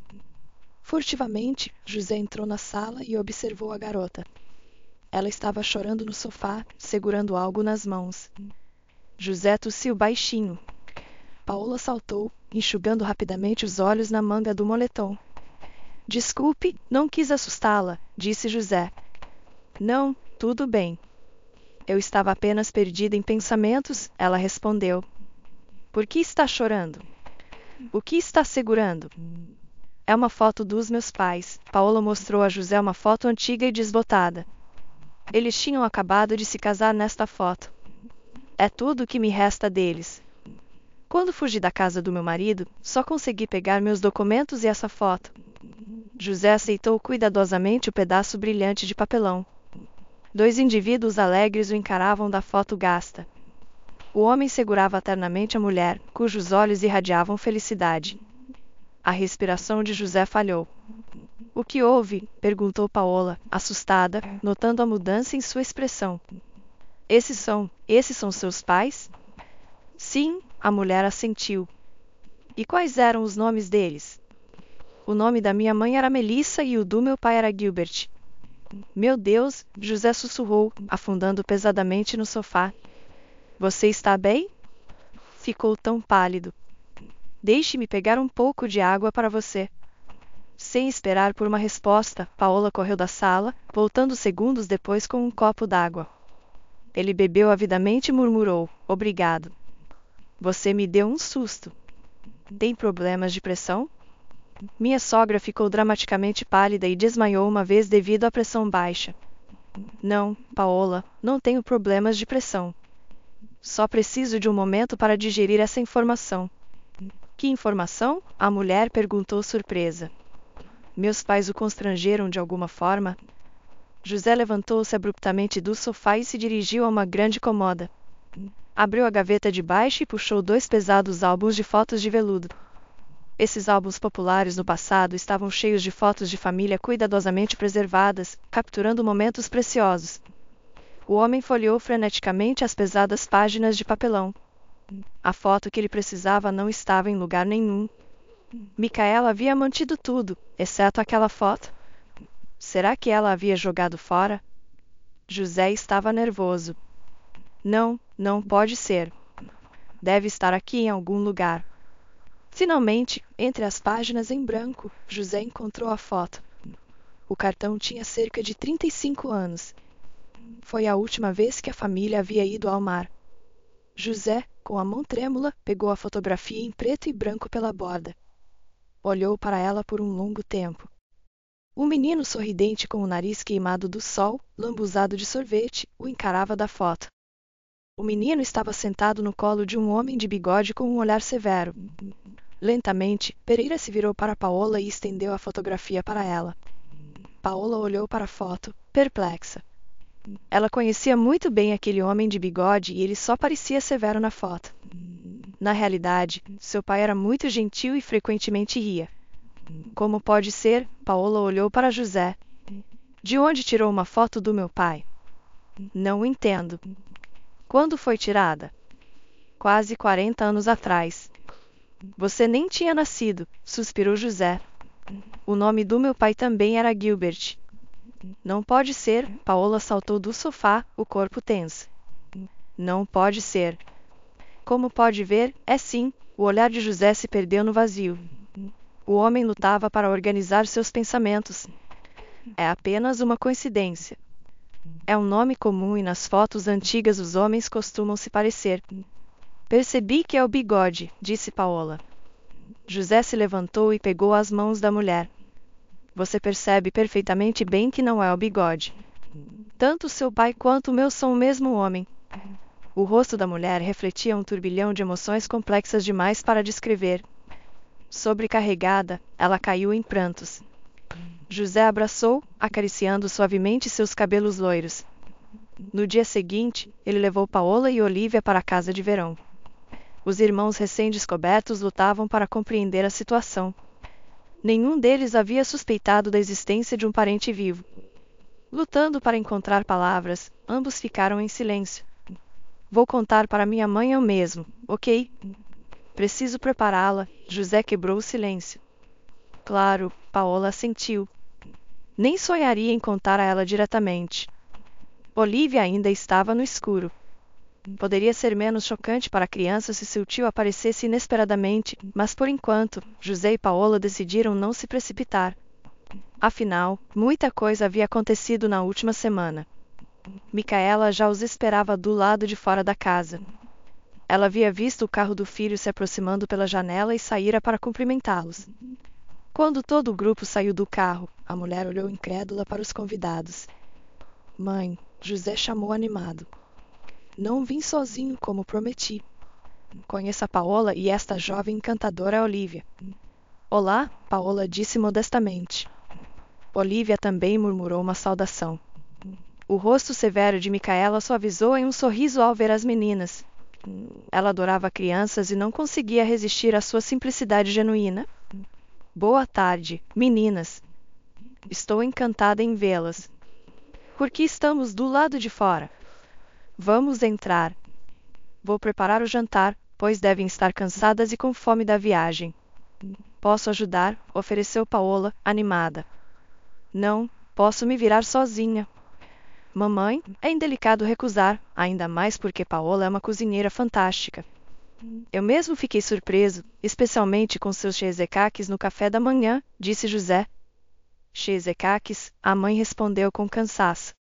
Furtivamente, José entrou na sala e observou a garota. Ela estava chorando no sofá, segurando algo nas mãos. José tossiu baixinho. Paola saltou, enxugando rapidamente os olhos na manga do moletom. Desculpe, não quis assustá-la, disse José. Não, tudo bem. Eu estava apenas perdida em pensamentos, ela respondeu. Por que está chorando? O que está segurando? É uma foto dos meus pais. Paola mostrou a José uma foto antiga e desbotada. Eles tinham acabado de se casar nesta foto. É tudo o que me resta deles. Quando fugi da casa do meu marido, só consegui pegar meus documentos e essa foto. José aceitou cuidadosamente o pedaço brilhante de papelão. Dois indivíduos alegres o encaravam da foto gasta. O homem segurava ternamente a mulher, cujos olhos irradiavam felicidade. A respiração de José falhou. O que houve? Perguntou Paola, assustada, notando a mudança em sua expressão. Esses são seus pais? Sim, a mulher assentiu. E quais eram os nomes deles? O nome da minha mãe era Melissa e o do meu pai era Gilbert. Meu Deus, José sussurrou, afundando pesadamente no sofá. Você está bem? Ficou tão pálido. Deixe-me pegar um pouco de água para você. Sem esperar por uma resposta, Paola correu da sala, voltando segundos depois com um copo d'água. Ele bebeu avidamente e murmurou, obrigado. Você me deu um susto. Tem problemas de pressão? Minha sogra ficou dramaticamente pálida e desmaiou uma vez devido à pressão baixa. Não, Paola, não tenho problemas de pressão. Só preciso de um momento para digerir essa informação. Que informação? A mulher perguntou surpresa. Meus pais o constrangeram de alguma forma? José levantou-se abruptamente do sofá e se dirigiu a uma grande cômoda. Abriu a gaveta de baixo e puxou 2 pesados álbuns de fotos de veludo. Esses álbuns populares no passado estavam cheios de fotos de família cuidadosamente preservadas, capturando momentos preciosos. O homem folheou freneticamente as pesadas páginas de papelão. A foto que ele precisava não estava em lugar nenhum. Micaela havia mantido tudo, exceto aquela foto. Será que ela havia jogado fora? José estava nervoso. Não, não pode ser. Deve estar aqui em algum lugar. Finalmente, entre as páginas em branco, José encontrou a foto. O cartão tinha cerca de 35 anos. Foi a última vez que a família havia ido ao mar. José, com a mão trêmula, pegou a fotografia em preto e branco pela borda. Olhou para ela por um longo tempo. Um menino sorridente com o nariz queimado do sol, lambuzado de sorvete, o encarava da foto. O menino estava sentado no colo de um homem de bigode com um olhar severo. Lentamente, Pereira se virou para Paola e estendeu a fotografia para ela. Paola olhou para a foto, perplexa. Ela conhecia muito bem aquele homem de bigode e ele só parecia severo na foto. Na realidade, seu pai era muito gentil e frequentemente ria. Como pode ser? Paola olhou para José. De onde tirou uma foto do meu pai? Não entendo. Quando foi tirada? Quase 40 anos atrás. Você nem tinha nascido, suspirou José. O nome do meu pai também era Gilbert. Não pode ser, Paola saltou do sofá, o corpo tenso. Não pode ser. Como pode ver, é sim, o olhar de José se perdeu no vazio. O homem lutava para organizar seus pensamentos. É apenas uma coincidência. É um nome comum e nas fotos antigas os homens costumam se parecer. Percebi que é o bigode, disse Paola. José se levantou e pegou as mãos da mulher. Você percebe perfeitamente bem que não é o bigode. Tanto seu pai quanto o meu são o mesmo homem. O rosto da mulher refletia um turbilhão de emoções complexas demais para descrever. Sobrecarregada, ela caiu em prantos. José a abraçou, acariciando suavemente seus cabelos loiros. No dia seguinte, ele levou Paola e Olívia para a casa de verão. Os irmãos recém-descobertos lutavam para compreender a situação. Nenhum deles havia suspeitado da existência de um parente vivo. Lutando para encontrar palavras, ambos ficaram em silêncio. Vou contar para minha mãe eu mesmo, ok? Preciso prepará-la. José quebrou o silêncio. Claro, Paola assentiu. Nem sonharia em contar a ela diretamente. Olívia ainda estava no escuro. Poderia ser menos chocante para a criança se seu tio aparecesse inesperadamente, mas por enquanto, José e Paola decidiram não se precipitar. Afinal, muita coisa havia acontecido na última semana. Micaela já os esperava do lado de fora da casa. Ela havia visto o carro do filho se aproximando pela janela e saíra para cumprimentá-los. Quando todo o grupo saiu do carro, a mulher olhou incrédula para os convidados. Mãe, José chamou animado. Não vim sozinho como prometi. Conheço a Paola e esta jovem encantadora Olívia. Olá, Paola disse modestamente. Olívia também murmurou uma saudação. O rosto severo de Micaela suavizou em um sorriso ao ver as meninas. Ela adorava crianças e não conseguia resistir à sua simplicidade genuína. Boa tarde, meninas. Estou encantada em vê-las. Por que estamos do lado de fora? Vamos entrar. Vou preparar o jantar, pois devem estar cansadas e com fome da viagem. Posso ajudar? Ofereceu Paola, animada. Não, posso me virar sozinha. Mamãe, é indelicado recusar, ainda mais porque Paola é uma cozinheira fantástica. Eu mesmo fiquei surpreso, especialmente com seus cheesecaques no café da manhã, disse José. Cheesecaques, a mãe respondeu com cansaço.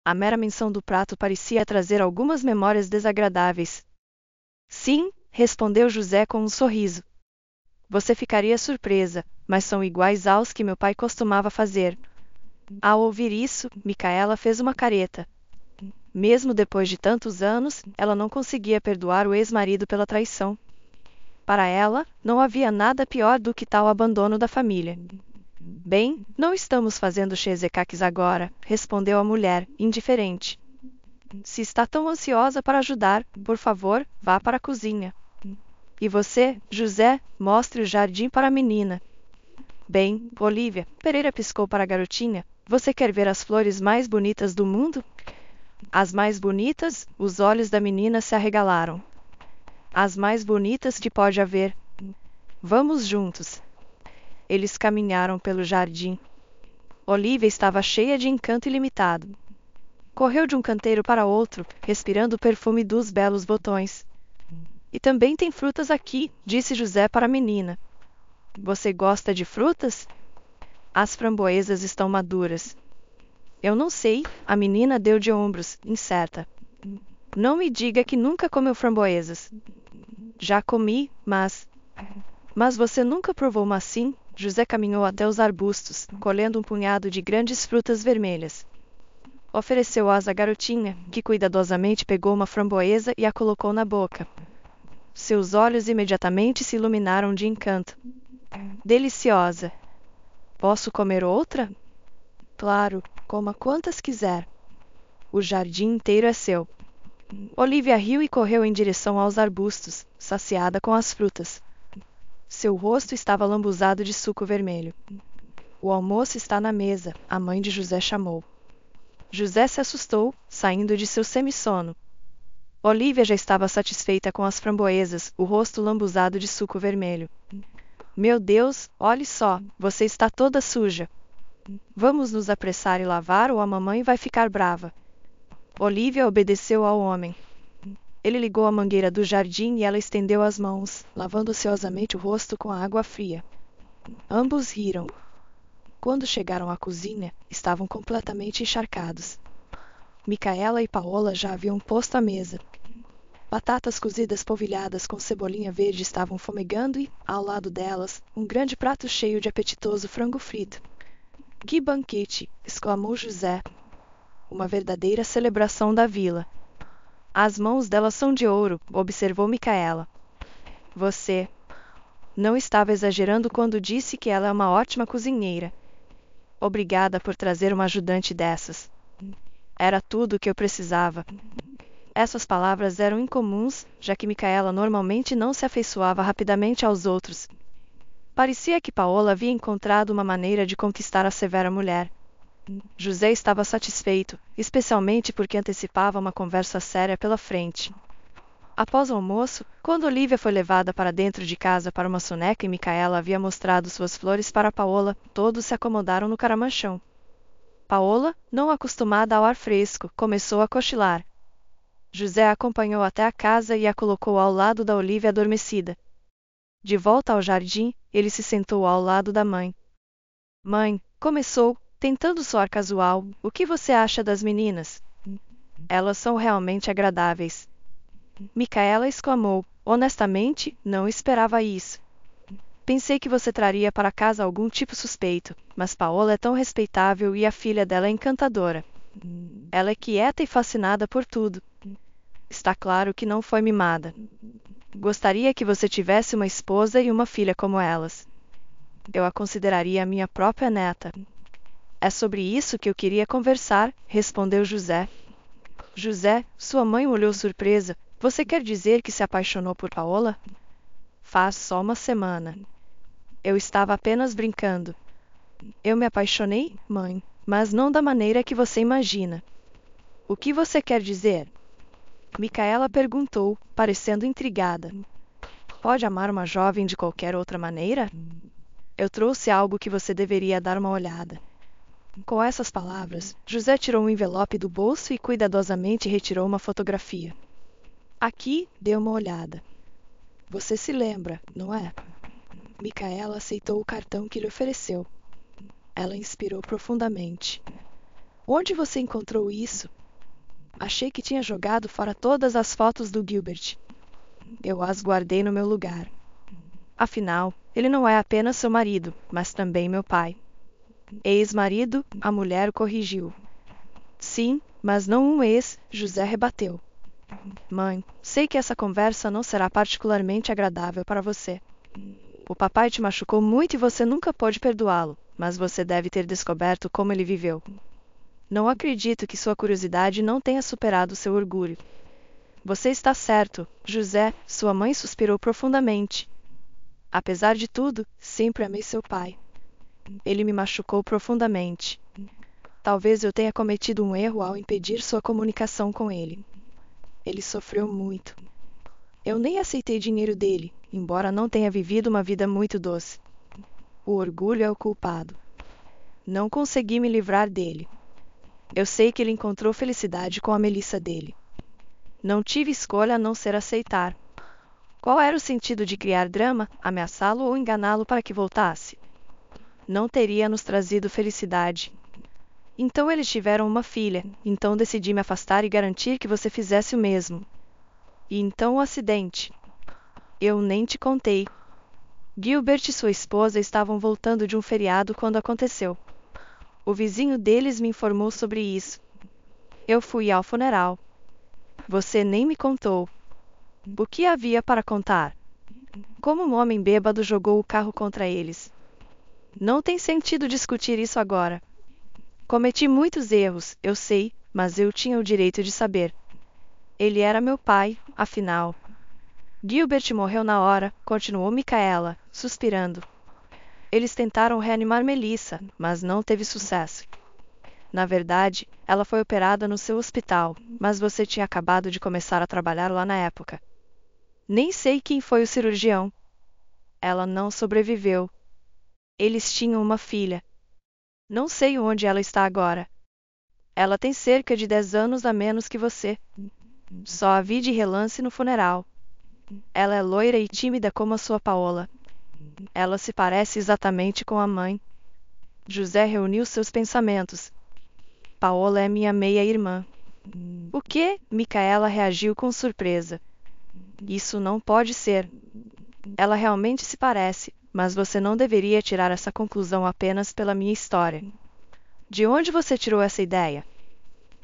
A mera menção do prato parecia trazer algumas memórias desagradáveis. Sim, respondeu José com um sorriso. Você ficaria surpresa, mas são iguais aos que meu pai costumava fazer. Ao ouvir isso, Micaela fez uma careta. Mesmo depois de tantos anos, ela não conseguia perdoar o ex-marido pela traição. Para ela, não havia nada pior do que tal abandono da família. Bem, não estamos fazendo cheesecaques agora, respondeu a mulher, indiferente. Se está tão ansiosa para ajudar, por favor, vá para a cozinha. E você, José, mostre o jardim para a menina. Bem, Olívia, Pereira piscou para a garotinha. Você quer ver as flores mais bonitas do mundo? As mais bonitas? Os olhos da menina se arregalaram. As mais bonitas que pode haver. Vamos juntos. Eles caminharam pelo jardim. Olívia estava cheia de encanto ilimitado. Correu de um canteiro para outro, respirando o perfume dos belos botões. E também tem frutas aqui, disse José para a menina. Você gosta de frutas? As framboesas estão maduras. Eu não sei, a menina deu de ombros, incerta. Não me diga que nunca comeu framboesas. Já comi, mas você nunca provou uma assim? José caminhou até os arbustos, colhendo um punhado de grandes frutas vermelhas. Ofereceu-as à garotinha, que cuidadosamente pegou uma framboesa e a colocou na boca. Seus olhos imediatamente se iluminaram de encanto. Deliciosa! Posso comer outra? Claro, coma quantas quiser. O jardim inteiro é seu. Olívia riu e correu em direção aos arbustos, saciada com as frutas. Seu rosto estava lambuzado de suco vermelho. O almoço está na mesa, a mãe de José chamou. José se assustou, saindo de seu semissono. Olívia já estava satisfeita com as framboesas, o rosto lambuzado de suco vermelho. Meu Deus, olhe só, você está toda suja. Vamos nos apressar e lavar ou a mamãe vai ficar brava. Olívia obedeceu ao homem. Ele ligou a mangueira do jardim e ela estendeu as mãos, lavando ociosamente o rosto com a água fria. Ambos riram. Quando chegaram à cozinha, estavam completamente encharcados. Micaela e Paola já haviam posto a mesa. Batatas cozidas polvilhadas com cebolinha verde estavam fumegando e, ao lado delas, um grande prato cheio de apetitoso frango frito. Que banquete! Exclamou José. uma verdadeira celebração da vila. As mãos dela são de ouro, observou Micaela. Você não estava exagerando quando disse que ela é uma ótima cozinheira. Obrigada por trazer uma ajudante dessas. Era tudo o que eu precisava. Essas palavras eram incomuns, já que Micaela normalmente não se afeiçoava rapidamente aos outros. Parecia que Paola havia encontrado uma maneira de conquistar a severa mulher. José estava satisfeito, especialmente porque antecipava uma conversa séria pela frente. Após o almoço, quando Olivia foi levada para dentro de casa para uma soneca e Micaela havia mostrado suas flores para Paola, todos se acomodaram no caramanchão. Paola, não acostumada ao ar fresco, começou a cochilar. José a acompanhou até a casa e a colocou ao lado da Olivia adormecida. De volta ao jardim, ele se sentou ao lado da mãe. Mãe, começou, tentando soar casual, o que você acha das meninas? Elas são realmente agradáveis. Micaela exclamou, honestamente, não esperava isso. Pensei que você traria para casa algum tipo suspeito, mas Paola é tão respeitável e a filha dela é encantadora. Ela é quieta e fascinada por tudo. Está claro que não foi mimada. Gostaria que você tivesse uma esposa e uma filha como elas. Eu a consideraria a minha própria neta. É sobre isso que eu queria conversar, respondeu José. José, sua mãe olhou surpresa. Você quer dizer que se apaixonou por Paola? Faz só uma semana. Eu estava apenas brincando. Eu me apaixonei, mãe, mas não da maneira que você imagina. O que você quer dizer? Micaela perguntou, parecendo intrigada. Pode amar uma jovem de qualquer outra maneira? Eu trouxe algo que você deveria dar uma olhada. Com essas palavras, José tirou um envelope do bolso e cuidadosamente retirou uma fotografia. Aqui, dê uma olhada. Você se lembra, não é? Micaela aceitou o cartão que lhe ofereceu. Ela inspirou profundamente. Onde você encontrou isso? Achei que tinha jogado fora todas as fotos do Gilbert. Eu as guardei no meu lugar. Afinal, ele não é apenas seu marido, mas também meu pai. Ex-marido, a mulher o corrigiu. Sim, mas não um ex, José rebateu. Mãe, sei que essa conversa não será particularmente agradável para você. O papai te machucou muito e você nunca pôde perdoá-lo, mas você deve ter descoberto como ele viveu. Não acredito que sua curiosidade não tenha superado seu orgulho. Você está certo, José, sua mãe suspirou profundamente. Apesar de tudo, sempre amei seu pai. Ele me machucou profundamente. Talvez eu tenha cometido um erro ao impedir sua comunicação com ele. Ele sofreu muito. Eu nem aceitei dinheiro dele, embora não tenha vivido uma vida muito doce. O orgulho é o culpado. Não consegui me livrar dele. Eu sei que ele encontrou felicidade com a Melissa dele. Não tive escolha a não ser aceitar. Qual era o sentido de criar drama, ameaçá-lo ou enganá-lo para que voltasse? Não teria nos trazido felicidade. Então eles tiveram uma filha, então decidi me afastar e garantir que você fizesse o mesmo. E então o acidente. Eu nem te contei. Gilbert e sua esposa estavam voltando de um feriado quando aconteceu. O vizinho deles me informou sobre isso. Eu fui ao funeral. Você nem me contou. O que havia para contar? Como um homem bêbado jogou o carro contra eles. Não tem sentido discutir isso agora. Cometi muitos erros, eu sei, mas eu tinha o direito de saber. Ele era meu pai, afinal. Gilbert morreu na hora, continuou Micaela, suspirando. Eles tentaram reanimar Melissa, mas não teve sucesso. Na verdade, ela foi operada no seu hospital, mas você tinha acabado de começar a trabalhar lá na época. Nem sei quem foi o cirurgião. Ela não sobreviveu. Eles tinham uma filha. Não sei onde ela está agora. Ela tem cerca de 10 anos a menos que você. Só a vi de relance no funeral. Ela é loira e tímida como a sua Paola. Ela se parece exatamente com a mãe. José reuniu seus pensamentos. Paola é minha meia-irmã. O quê? Micaela reagiu com surpresa. Isso não pode ser. Ela realmente se parece, mas você não deveria tirar essa conclusão apenas pela minha história. De onde você tirou essa ideia?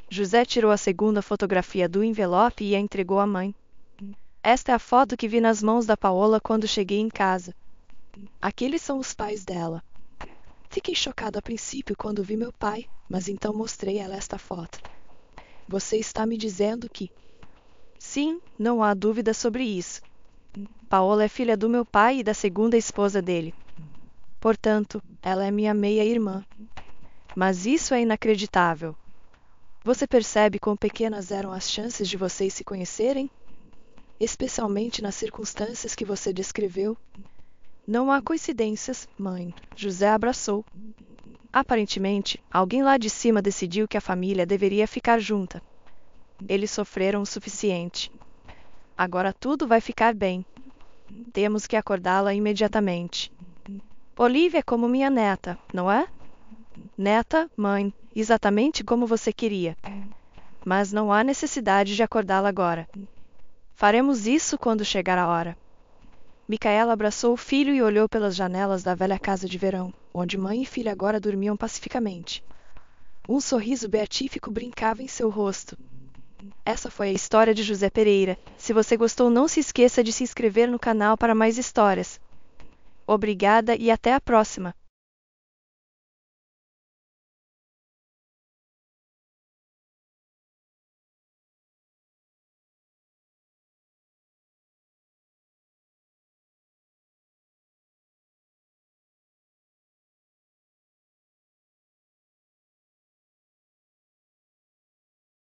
José tirou a segunda fotografia do envelope e a entregou à mãe. Esta é a foto que vi nas mãos da Paola quando cheguei em casa. Aqueles são os pais dela. Fiquei chocado a princípio quando vi meu pai, mas então mostrei a ela esta foto. Você está me dizendo que... Sim, não há dúvida sobre isso. Paola é filha do meu pai e da segunda esposa dele. Portanto, ela é minha meia-irmã. Mas isso é inacreditável. Você percebe quão pequenas eram as chances de vocês se conhecerem? Especialmente nas circunstâncias que você descreveu. Não há coincidências, mãe. José abraçou. Aparentemente, alguém lá de cima decidiu que a família deveria ficar junta. Eles sofreram o suficiente. Agora tudo vai ficar bem. Temos que acordá-la imediatamente. Olivia é como minha neta, não é? Neta, mãe, exatamente como você queria. Mas não há necessidade de acordá-la agora. Faremos isso quando chegar a hora. Micaela abraçou o filho e olhou pelas janelas da velha casa de verão, onde mãe e filha agora dormiam pacificamente. Um sorriso beatífico brincava em seu rosto. Essa foi a história de José Pereira. Se você gostou, não se esqueça de se inscrever no canal para mais histórias. Obrigada e até a próxima!